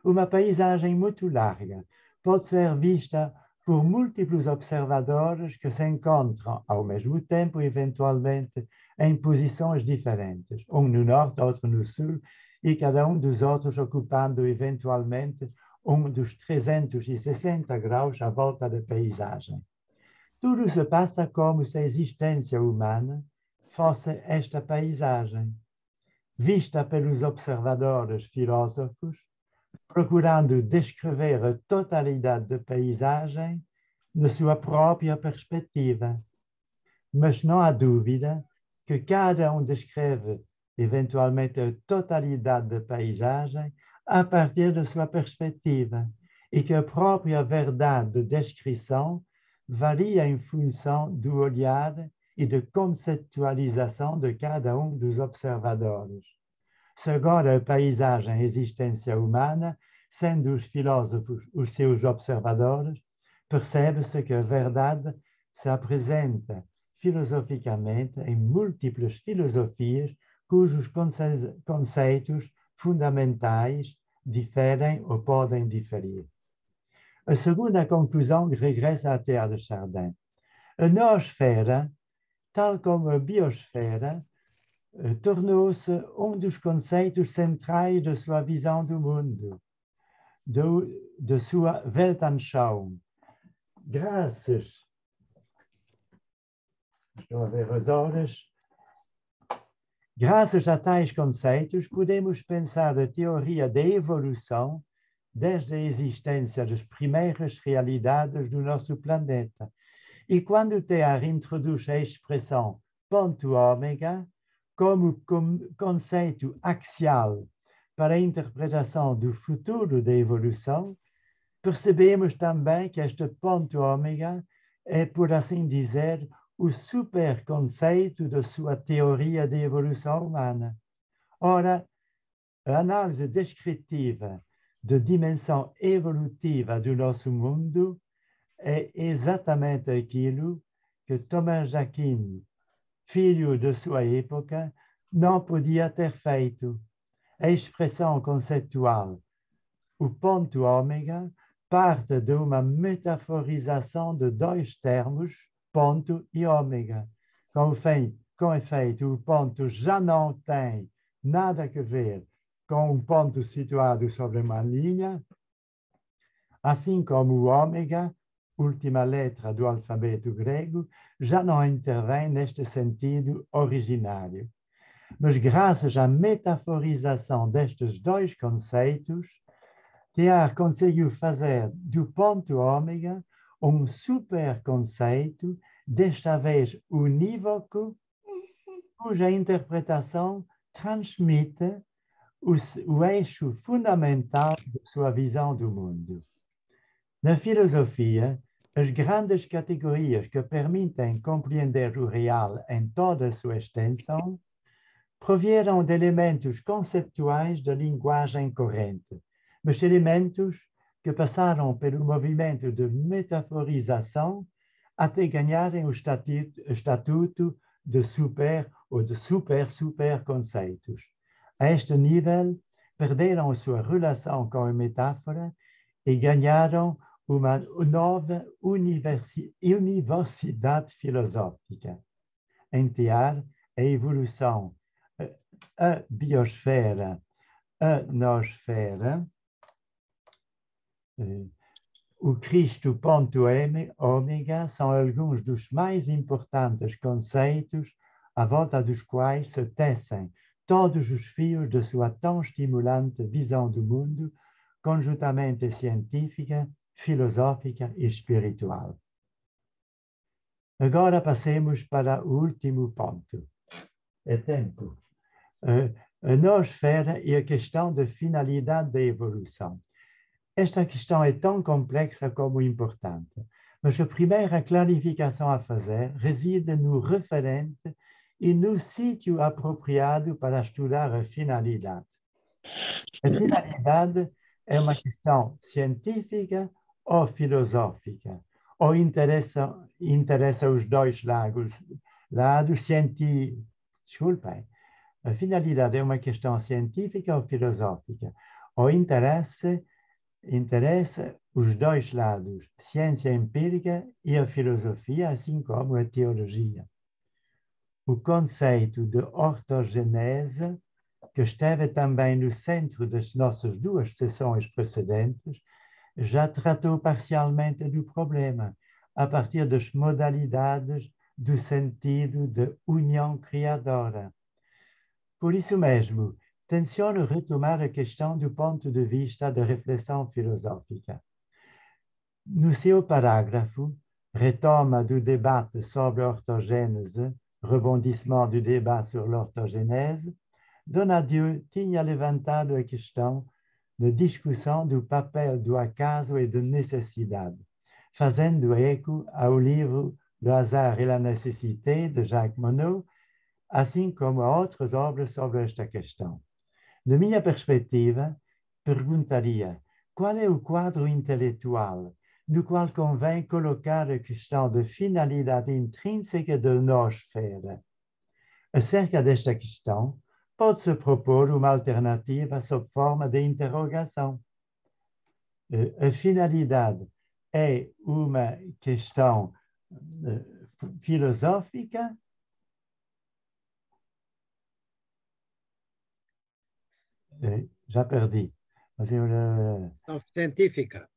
S1: Uma paisagem muito larga pode ser vista por múltiplos observadores que se encontram ao mesmo tempo, eventualmente, em posições diferentes, um no norte, outro no sul, e cada um dos outros ocupando eventualmente um dos 360 graus à volta da paisagem. Tudo se passa como se a existência humana fosse esta paisagem, vista pelos observadores filósofos, procurando descrever a totalidade da paisagem na sua própria perspectiva. Mas não há dúvida que cada um descreve eventualmente a totalidade da paisagem a partir de sua perspectiva e que a própria verdade de descrição varia em função do olhar e da conceptualização de cada um dos observadores. Segundo a paisagem e existência humana, sendo os filósofos os seus observadores, percebe-se que a verdade se apresenta filosoficamente em múltiplas filosofias cujos conceitos fundamentais diferem ou podem diferir. A segunda conclusão regressa à terra de Chardin. A noosfera, tal como a biosfera, tornou-se um dos conceitos centrais da sua visão do mundo, de sua Weltanschauung. Graças, estou a ver as horas, graças a tais conceitos, podemos pensar a teoria da evolução desde a existência das primeiras realidades do nosso planeta. E quando Teilhard introduz a expressão ponto ômega como conceito axial para a interpretação do futuro da evolução, percebemos também que este ponto ômega é, por assim dizer, o superconceito da sua teoria de evolução humana. Ora, a análise descritiva da dimensão evolutiva do nosso mundo é exatamente aquilo que Thomas d'Aquino, filho de sua época, não podia ter feito. A expressão conceitual, o ponto ômega, parte de uma metaforização de dois termos, ponto e ômega. Com efeito, o ponto já não tem nada a ver com um ponto situado sobre uma linha, assim como o ômega, última letra do alfabeto grego, já não intervém neste sentido originário. Mas graças à metaforização destes dois conceitos, Teilhard conseguiu fazer do ponto ômega um superconceito, desta vez unívoco, cuja interpretação transmite o eixo fundamental de sua visão do mundo. Na filosofia, as grandes categorias que permitem compreender o real em toda a sua extensão provieram de elementos conceptuais da linguagem corrente, mas elementos que passaram pelo movimento de metaforização até ganharem o estatuto de super ou de super-conceitos. A este nível, perderam a sua relação com a metáfora e ganharam uma nova universidade filosófica. Em Teilhard, a evolução, a biosfera, a noosfera, o Cristo ponto ômega são alguns dos mais importantes conceitos à volta dos quais se tecem todos os fios de sua tão estimulante visão do mundo, conjuntamente científica, filosófica e espiritual. Agora passemos para o último ponto. É tempo. A noosfera e a questão da finalidade da evolução. Esta questão é tão complexa como importante, mas a primeira clarificação a fazer reside no referente e no sítio apropriado para estudar a finalidade. A finalidade é uma questão científica ou filosófica, ou interessa os dois lados científicos. Desculpem, a finalidade é uma questão científica ou filosófica, ou interessa os dois lados, ciência empírica e a filosofia, assim como a teologia. O conceito de ortogenese, que esteve também no centro das nossas duas sessões precedentes, já tratou parcialmente do problema, a partir das modalidades do sentido de união criadora. Por isso mesmo, tenciono retomar a questão do ponto de vista da reflexão filosófica. No seu parágrafo, retoma do debate sobre a ortogênese, rebondissement do débat sur l'ortogénèse, Donadieu tinha levantado a questão de discussão do papel do acaso e da necessidade, fazendo eco ao livro Le hasard et la nécessité, de Jacques Monod, assim como a outras obras sobre esta questão. Da minha perspectiva, perguntaria qual é o quadro intelectual no qual convém colocar a questão da finalidade intrínseca da nosfera. Acerca desta questão, pode-se propor uma alternativa sob forma de interrogação. A finalidade é uma questão filosófica? Já perdi.
S2: Científica.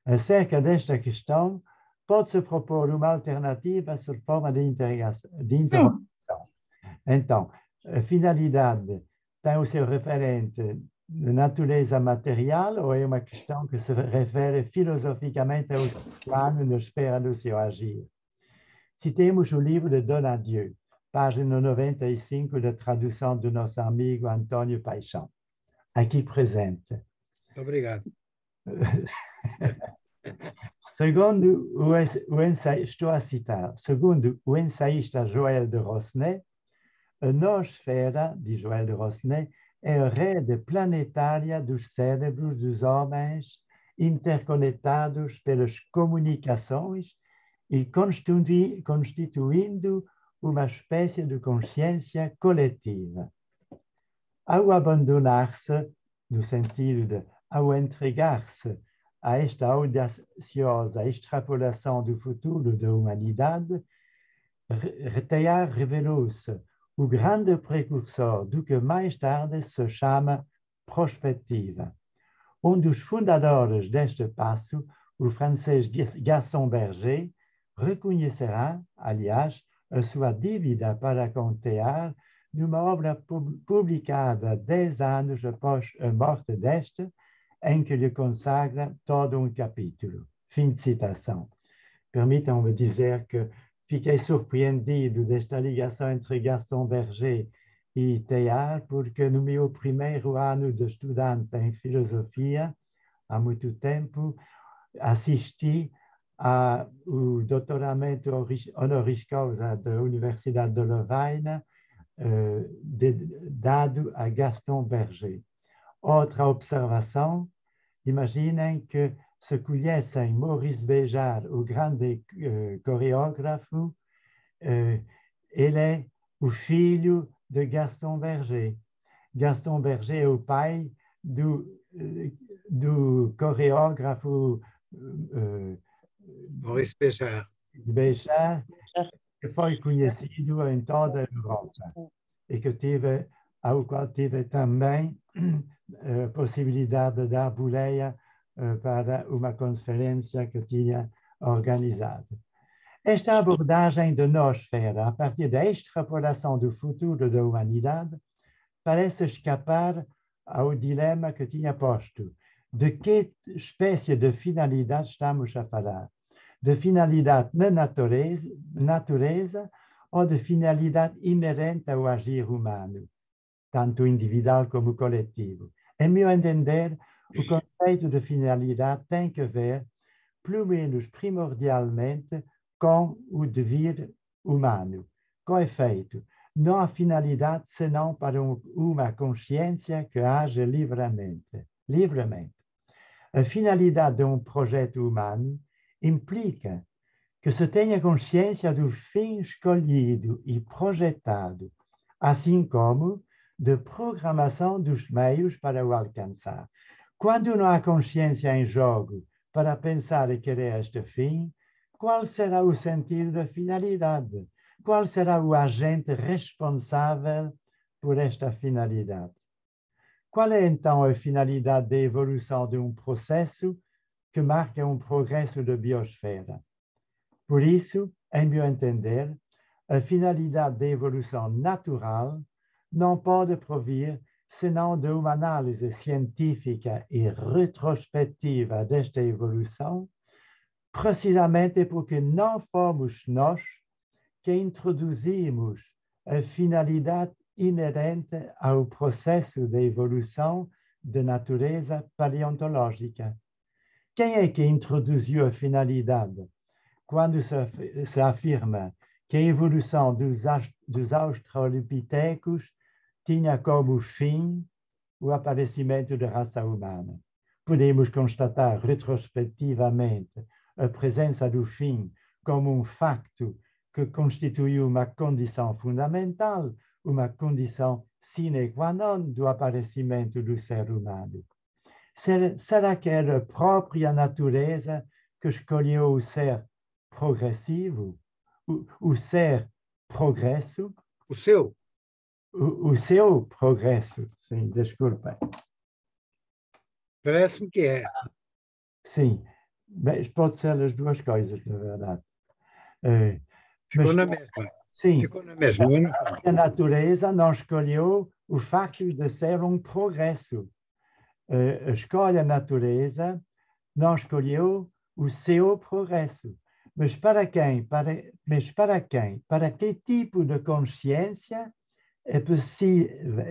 S1: Acerca desta questão, pode-se propor uma alternativa sob forma de interrogação. Então, a finalidade tem o seu referente de natureza material ou é uma questão que se refere filosoficamente ao seu plano na esfera do seu agir? Citemos o livro de Donadieu, página 95 da tradução do nosso amigo Antônio Paixão, aqui presente.
S2: Obrigado.
S1: Segundo o ensaio, estou a citar, segundo o ensaísta Joël de Rosnay, a nosfera, diz Joël de Rosnay, é a rede planetária dos cérebros dos homens interconectados pelas comunicações e constituindo uma espécie de consciência coletiva. Ao abandonar-se, no sentido de ao entregar-se a esta audaciosa extrapolação do futuro da humanidade, Teilhard revelou-se o grande precursor do que mais tarde se chama prospectiva. Um dos fundadores deste passo, o francês Gaston Berger, reconhecerá, aliás, a sua dívida para com Teilhard numa obra publicada 10 anos após a morte deste, em que lhe consagra todo um capítulo. Fim de citação. Permitam-me dizer que fiquei surpreendido desta ligação entre Gaston Berger e Teilhard, porque no meu primeiro ano de estudante em filosofia, há muito tempo, assisti ao doutoramento honoris causa da Universidade de Louvain, dado a Gaston Berger. Outra observação, imaginem que se conhecem Maurice Béjart, o grande coreógrafo, ele é o filho de Gaston Berger. Gaston Berger é o pai do coreógrafo
S2: Maurice Béjart.
S1: Béjart, que foi conhecido em toda a Europa e ao qual tive também a possibilidade de dar boleia para uma conferência que tinha organizado. Esta abordagem de nosfera, a partir da extrapolação do futuro da humanidade, parece escapar ao dilema que tinha posto. De que espécie de finalidade estamos a falar? De finalidade na natureza ou de finalidade inerente ao agir humano, tanto individual como coletivo? Em meu entender, o conceito de finalidade tem que ver, pelo menos primordialmente, com o devir humano. Com efeito, não há finalidade senão para uma consciência que age livremente. A finalidade de um projeto humano implica que se tenha consciência do fim escolhido e projetado, assim como de programação dos meios para o alcançar. Quando não há consciência em jogo para pensar e querer este fim, qual será o sentido da finalidade? Qual será o agente responsável por esta finalidade? Qual é então a finalidade da evolução de um processo que marca um progresso da biosfera? Por isso, em meu entender, a finalidade da evolução natural não pode provir senão de uma análise científica e retrospectiva desta evolução, precisamente porque não fomos nós que introduzimos a finalidade inerente ao processo de evolução de natureza paleontológica. Quem é que introduziu a finalidade quando se afirma que a evolução dos australopitecos tinha como fim o aparecimento da raça humana? Podemos constatar retrospectivamente a presença do fim como um facto que constituiu uma condição fundamental, uma condição sine qua non do aparecimento do ser humano. Será que era a própria natureza que escolheu o ser progressivo, o ser progresso?
S2: O seu?
S1: O seu progresso, sim, desculpa.
S2: Parece-me que é.
S1: Sim, mas pode ser as duas coisas, na verdade.
S2: Ficou
S1: Mas,
S2: na mesma.
S1: sim,
S2: Ficou na mesma, eu não falo.
S1: a natureza não escolheu o facto de ser um progresso. A escolha natureza não escolheu o seu progresso. Mas para quem? Para que tipo de consciência é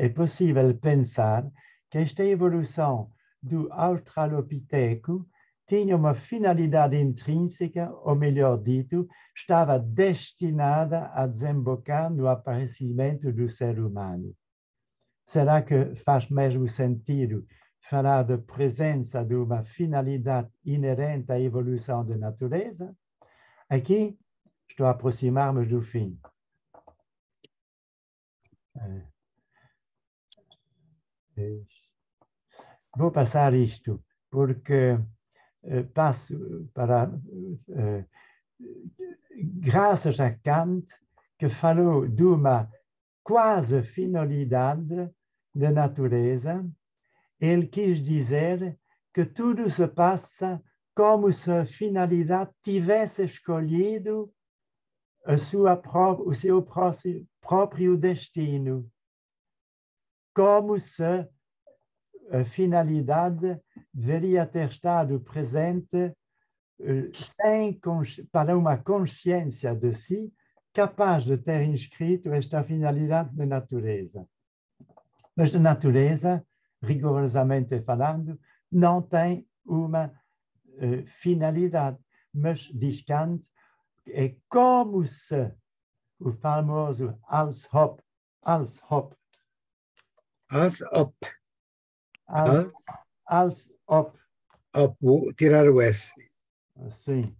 S1: possível pensar que esta evolução do australopiteco tinha uma finalidade intrínseca, ou melhor dito, estava destinada a desembocar no aparecimento do ser humano? Será que faz mesmo sentido falar da presença de uma finalidade inerente à evolução da natureza? Aqui estou a aproximar-me do fim. Vou passar isto, porque passo para... graças a Kant, que falou de uma quase finalidade da natureza, ele quis dizer que tudo se passa como se a finalidade tivesse escolhido o seu próprio destino, como se a finalidade deveria ter estado presente para uma consciência de si, capaz de ter inscrito esta finalidade da natureza. Mas a natureza, rigorosamente falando, não tem uma finalidade. Mas, diz Kant, é como se o famoso als ob,
S2: vou tirar o S.
S1: sim,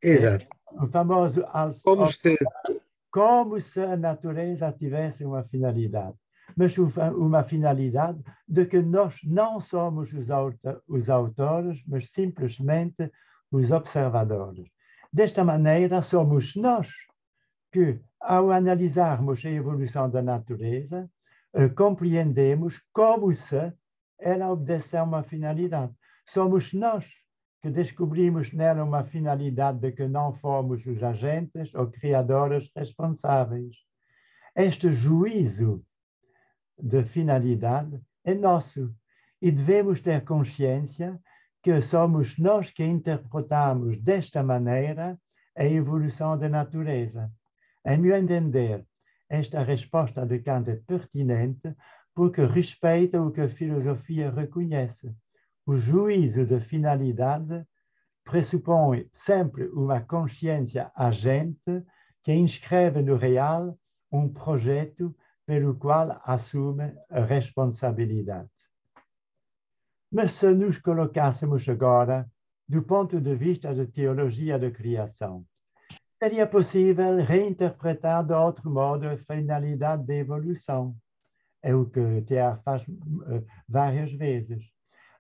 S2: Exato.
S1: o famoso als
S2: Como
S1: ob,
S2: se
S1: como se a natureza tivesse uma finalidade, mas uma finalidade de que nós não somos os autores, mas simplesmente os observadores. Desta maneira, somos nós que, ao analisarmos a evolução da natureza, compreendemos como se ela obedece a uma finalidade. Somos nós que descobrimos nela uma finalidade de que não fomos os agentes ou criadores responsáveis. Este juízo de finalidade é nosso e devemos ter consciência que somos nós que interpretamos desta maneira a evolução da natureza. A meu entender, esta resposta de Kant é pertinente porque respeita o que a filosofia reconhece. O juízo de finalidade pressupõe sempre uma consciência agente que inscreve no real um projeto pelo qual assume a responsabilidade. Mas se nos colocássemos agora do ponto de vista da teologia da criação, seria possível reinterpretar de outro modo a finalidade da evolução. É o que Thiers faz várias vezes.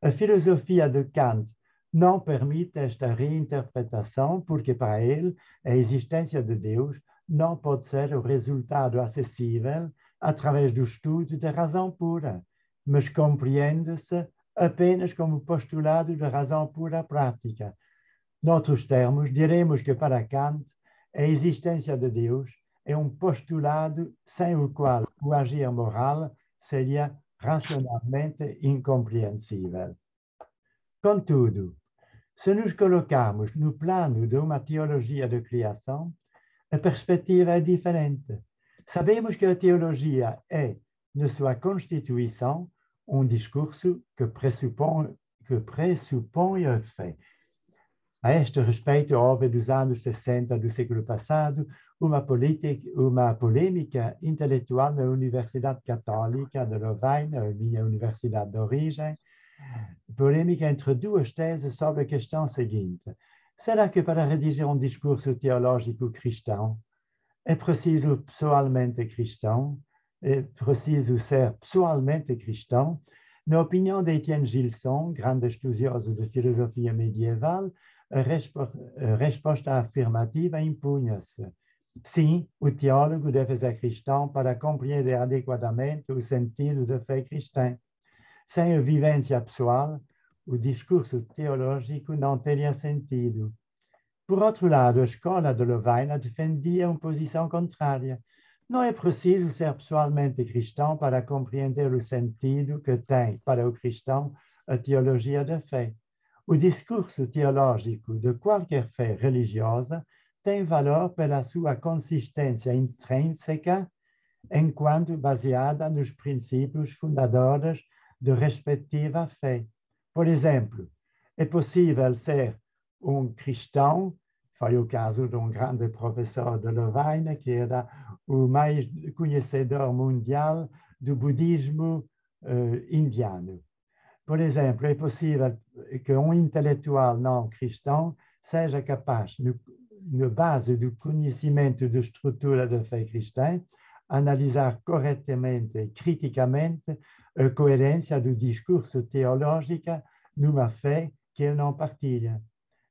S1: A filosofia de Kant não permite esta reinterpretação porque, para ele, a existência de Deus não pode ser o resultado acessível através do estudo da razão pura, mas compreende-se apenas como postulado da razão pura prática. Noutros termos, diremos que, para Kant, a existência de Deus é um postulado sem o qual o agir moral seria racionalmente incompreensível. Contudo, se nos colocarmos no plano de uma teologia da criação, a perspectiva é diferente. Sabemos que a teologia é, na sua constituição, discurso que pressupõe a fé. A este respeito, houve dos anos 60 do século passado uma polêmica intelectual na Universidade Católica de Louvain, a minha universidade de origem, polêmica entre duas teses sobre a questão seguinte: será que para redigir discurso teológico cristão é preciso pessoalmente cristão? É preciso ser pessoalmente cristão? Na opinião de Étienne Gilson, grande estudioso de filosofia medieval, a resposta afirmativa impunha-se. Sim, o teólogo deve ser cristão para compreender adequadamente o sentido da fé cristã. Sem a vivência pessoal, o discurso teológico não teria sentido. Por outro lado, a escola de Louvain defendia uma posição contrária. Não é preciso ser pessoalmente cristão para compreender o sentido que tem para o cristão a teologia da fé. O discurso teológico de qualquer fé religiosa tem valor pela sua consistência intrínseca, enquanto baseada nos princípios fundadores de respectiva fé. Por exemplo, é possível ser cristão, foi o caso de grande professor de Louvain, que era o mais conhecedor mundial do budismo indiano. Por exemplo, é possível que intelectual não cristão seja capaz, na base do conhecimento da estrutura da fé cristã, analisar corretamente e criticamente a coerência do discurso teológico numa fé que ele não partilha.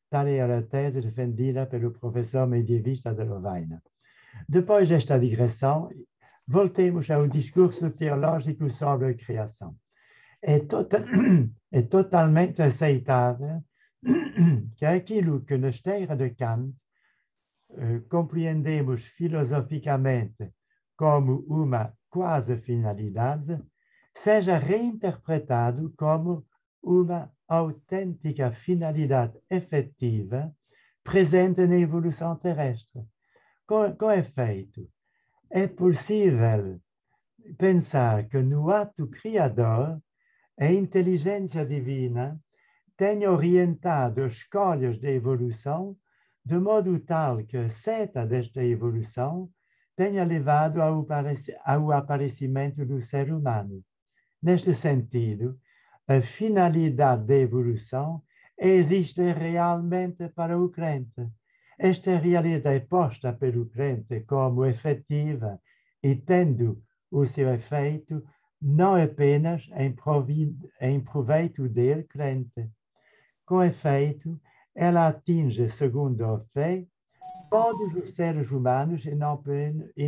S1: Tal era a tese defendida pelo professor medievista de Louvain. Depois desta digressão, voltemos ao discurso teológico sobre a criação. É totalmente aceitável que aquilo que na esteira de Kant compreendemos filosoficamente como uma quase finalidade, seja reinterpretado como uma autêntica finalidade efetiva presente na evolução terrestre. Com efeito, é possível pensar que no ato criador a inteligência divina tenha orientado as escolhas da evolução de modo tal que a seta desta evolução tenha levado ao aparecimento do ser humano. Neste sentido, a finalidade da evolução existe realmente para o crente. Esta realidade é posta pelo crente como efetiva e tendo o seu efeito não apenas em proveito dele, crente. Com efeito, ela atinge, segundo a fé, todos os seres humanos e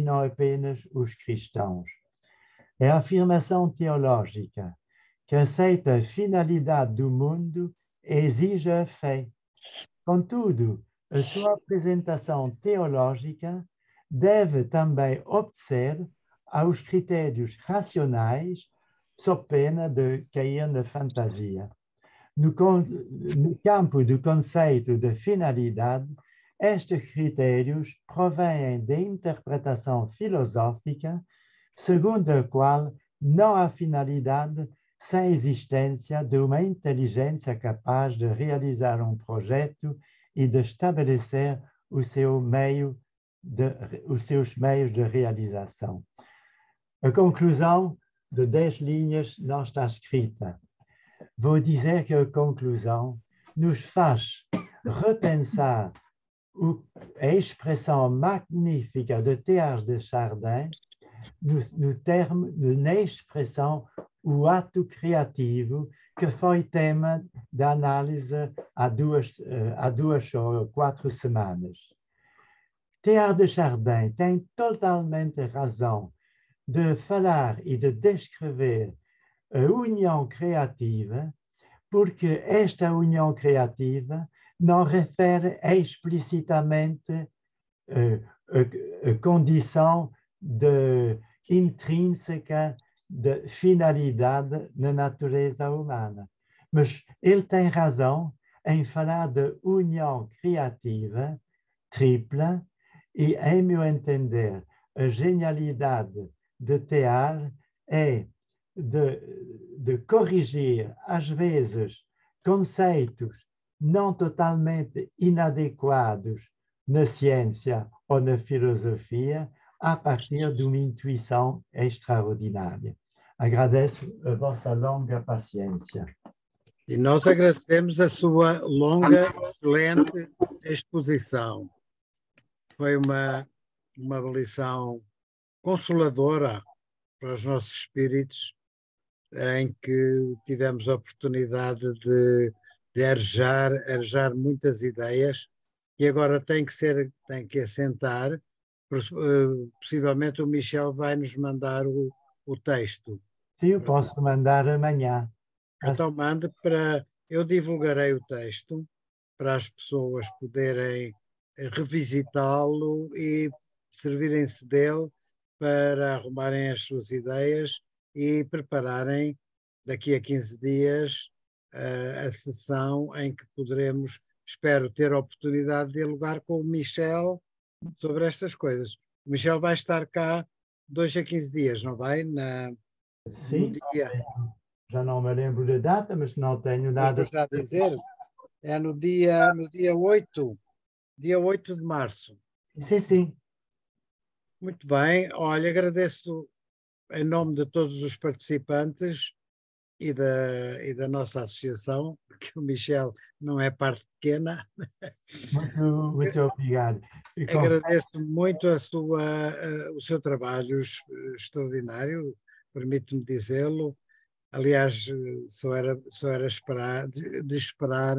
S1: não apenas os cristãos. É a afirmação teológica que aceita a finalidade do mundo exige a fé. Contudo, a sua apresentação teológica deve também obedecer aos critérios racionais, sob pena de cair na fantasia. No campo do conceito de finalidade, estes critérios provêm da interpretação filosófica, segundo a qual não há finalidade sem existência de uma inteligência capaz de realizar um projeto e de estabelecer os seus meios de realização. A conclusão de 10 linhas não está escrita. Vou dizer que a conclusão nos faz repensar a expressão magnífica de Teilhard de Chardin na expressão o ato criativo, que foi tema da análise há 2 ou 4 semanas. Teilhard de Chardin tem totalmente razão de falar e de descrever a união criativa, porque esta união criativa não refere explicitamente a condição intrínseca de finalidade na natureza humana. Mas ele tem razão em falar de união criativa tripla e, em meu entender, a genialidade de Teilhard é de corrigir, às vezes, conceitos não totalmente inadequados na ciência ou na filosofia, a partir de uma intuição extraordinária. Agradeço a vossa longa paciência.
S2: E nós agradecemos a sua longa, excelente exposição. Foi uma lição consoladora para os nossos espíritos, em que tivemos a oportunidade de arejar muitas ideias, e agora tem que assentar. Possivelmente o Michel vai nos mandar o texto.
S1: Sim, eu posso mandar amanhã.
S2: Então mande eu divulgarei o texto para as pessoas poderem revisitá-lo e servirem-se dele para arrumarem as suas ideias e prepararem daqui a 15 dias a sessão em que poderemos, espero, ter a oportunidade de dialogar com o Michel sobre estas coisas. O Michel vai estar cá 2 a 15 dias, não vai?
S1: Sim,
S2: no dia.
S1: Já não me lembro da data, mas não tenho nada.
S2: Já dizer, é no dia 8, dia 8 de março.
S1: Sim, sim.
S2: Muito bem, olha, agradeço em nome de todos os participantes e da nossa associação, porque o Michel não é parte pequena.
S1: Muito obrigado.
S2: Agradeço muito o seu trabalho extraordinário, permite-me dizê-lo. Aliás, só era de esperar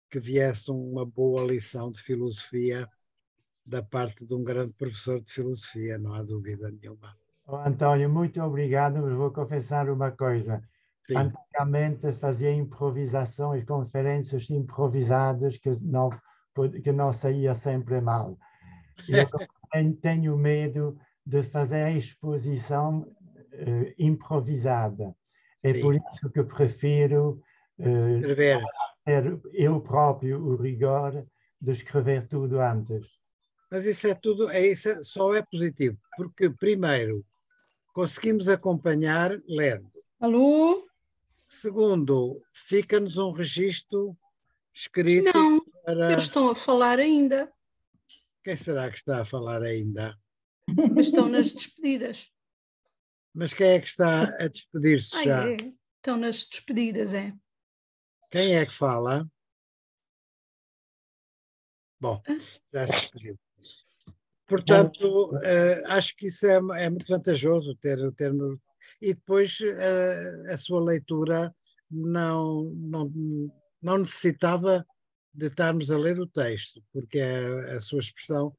S2: que viesse uma boa lição de filosofia da parte de um grande professor de filosofia, não há dúvida nenhuma.
S1: António, muito obrigado, mas vou confessar uma coisa.
S2: Sim.
S1: Antigamente fazia improvisações, conferências improvisadas que não saía sempre mal. Eu tenho medo de fazer a exposição improvisada. É
S2: Sim.
S1: por isso que prefiro ter eu próprio o rigor de escrever tudo antes.
S2: Mas isso só é positivo, porque primeiro conseguimos acompanhar lendo.
S3: Alô?
S2: Segundo, fica-nos um registro escrito.
S3: Não, eles estão a falar ainda.
S2: Quem será que está a falar ainda?
S3: Mas estão nas despedidas.
S2: Mas quem é que está a despedir-se já?
S3: É. Estão nas despedidas, é.
S2: Quem é que fala? Bom, já se despediu. Portanto, acho que isso é muito vantajoso termos. E depois a sua leitura não necessitava de estarmos a ler o texto, porque a sua expressão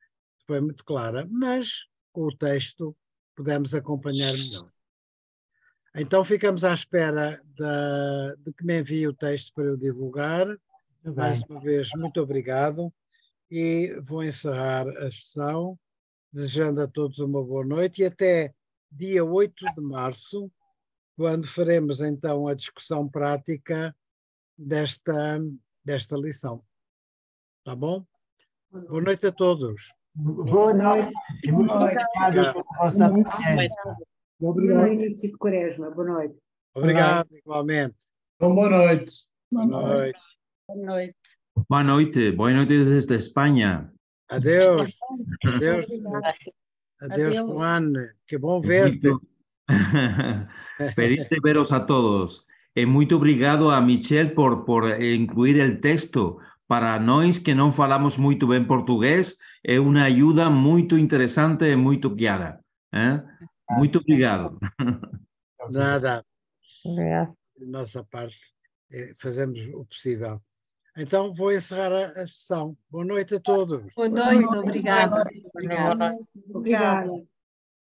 S2: foi muito clara, mas com o texto pudemos acompanhar melhor. Então ficamos à espera de que me envie o texto para eu divulgar. Mais uma vez, muito obrigado. E vou encerrar a sessão, desejando a todos uma boa noite e até dia 8 de março, quando faremos então a discussão prática desta lição. Tá bom? Boa noite a todos.
S1: Boa noite e muito obrigado pela vossa paciência.
S4: Boa noite de Quaresma. Boa noite.
S2: Obrigado, igualmente.
S5: Boa noite.
S2: Boa noite.
S3: Boa noite.
S6: Boa noite. Boa noite desde Espanha.
S2: Adeus. Adeus. Adeus, Juan. Que bom ver-te.
S6: Feliz de veros a todos. Muito obrigado a Michel por incluir el texto. Para nós que não falamos muito bem português, é uma ajuda muito interessante e muito clara. Muito obrigado.
S2: Nada.
S4: Obrigado.
S2: De nossa parte, fazemos o possível. Então, vou encerrar a sessão. Boa noite a todos.
S3: Boa noite, obrigada.
S4: Obrigada.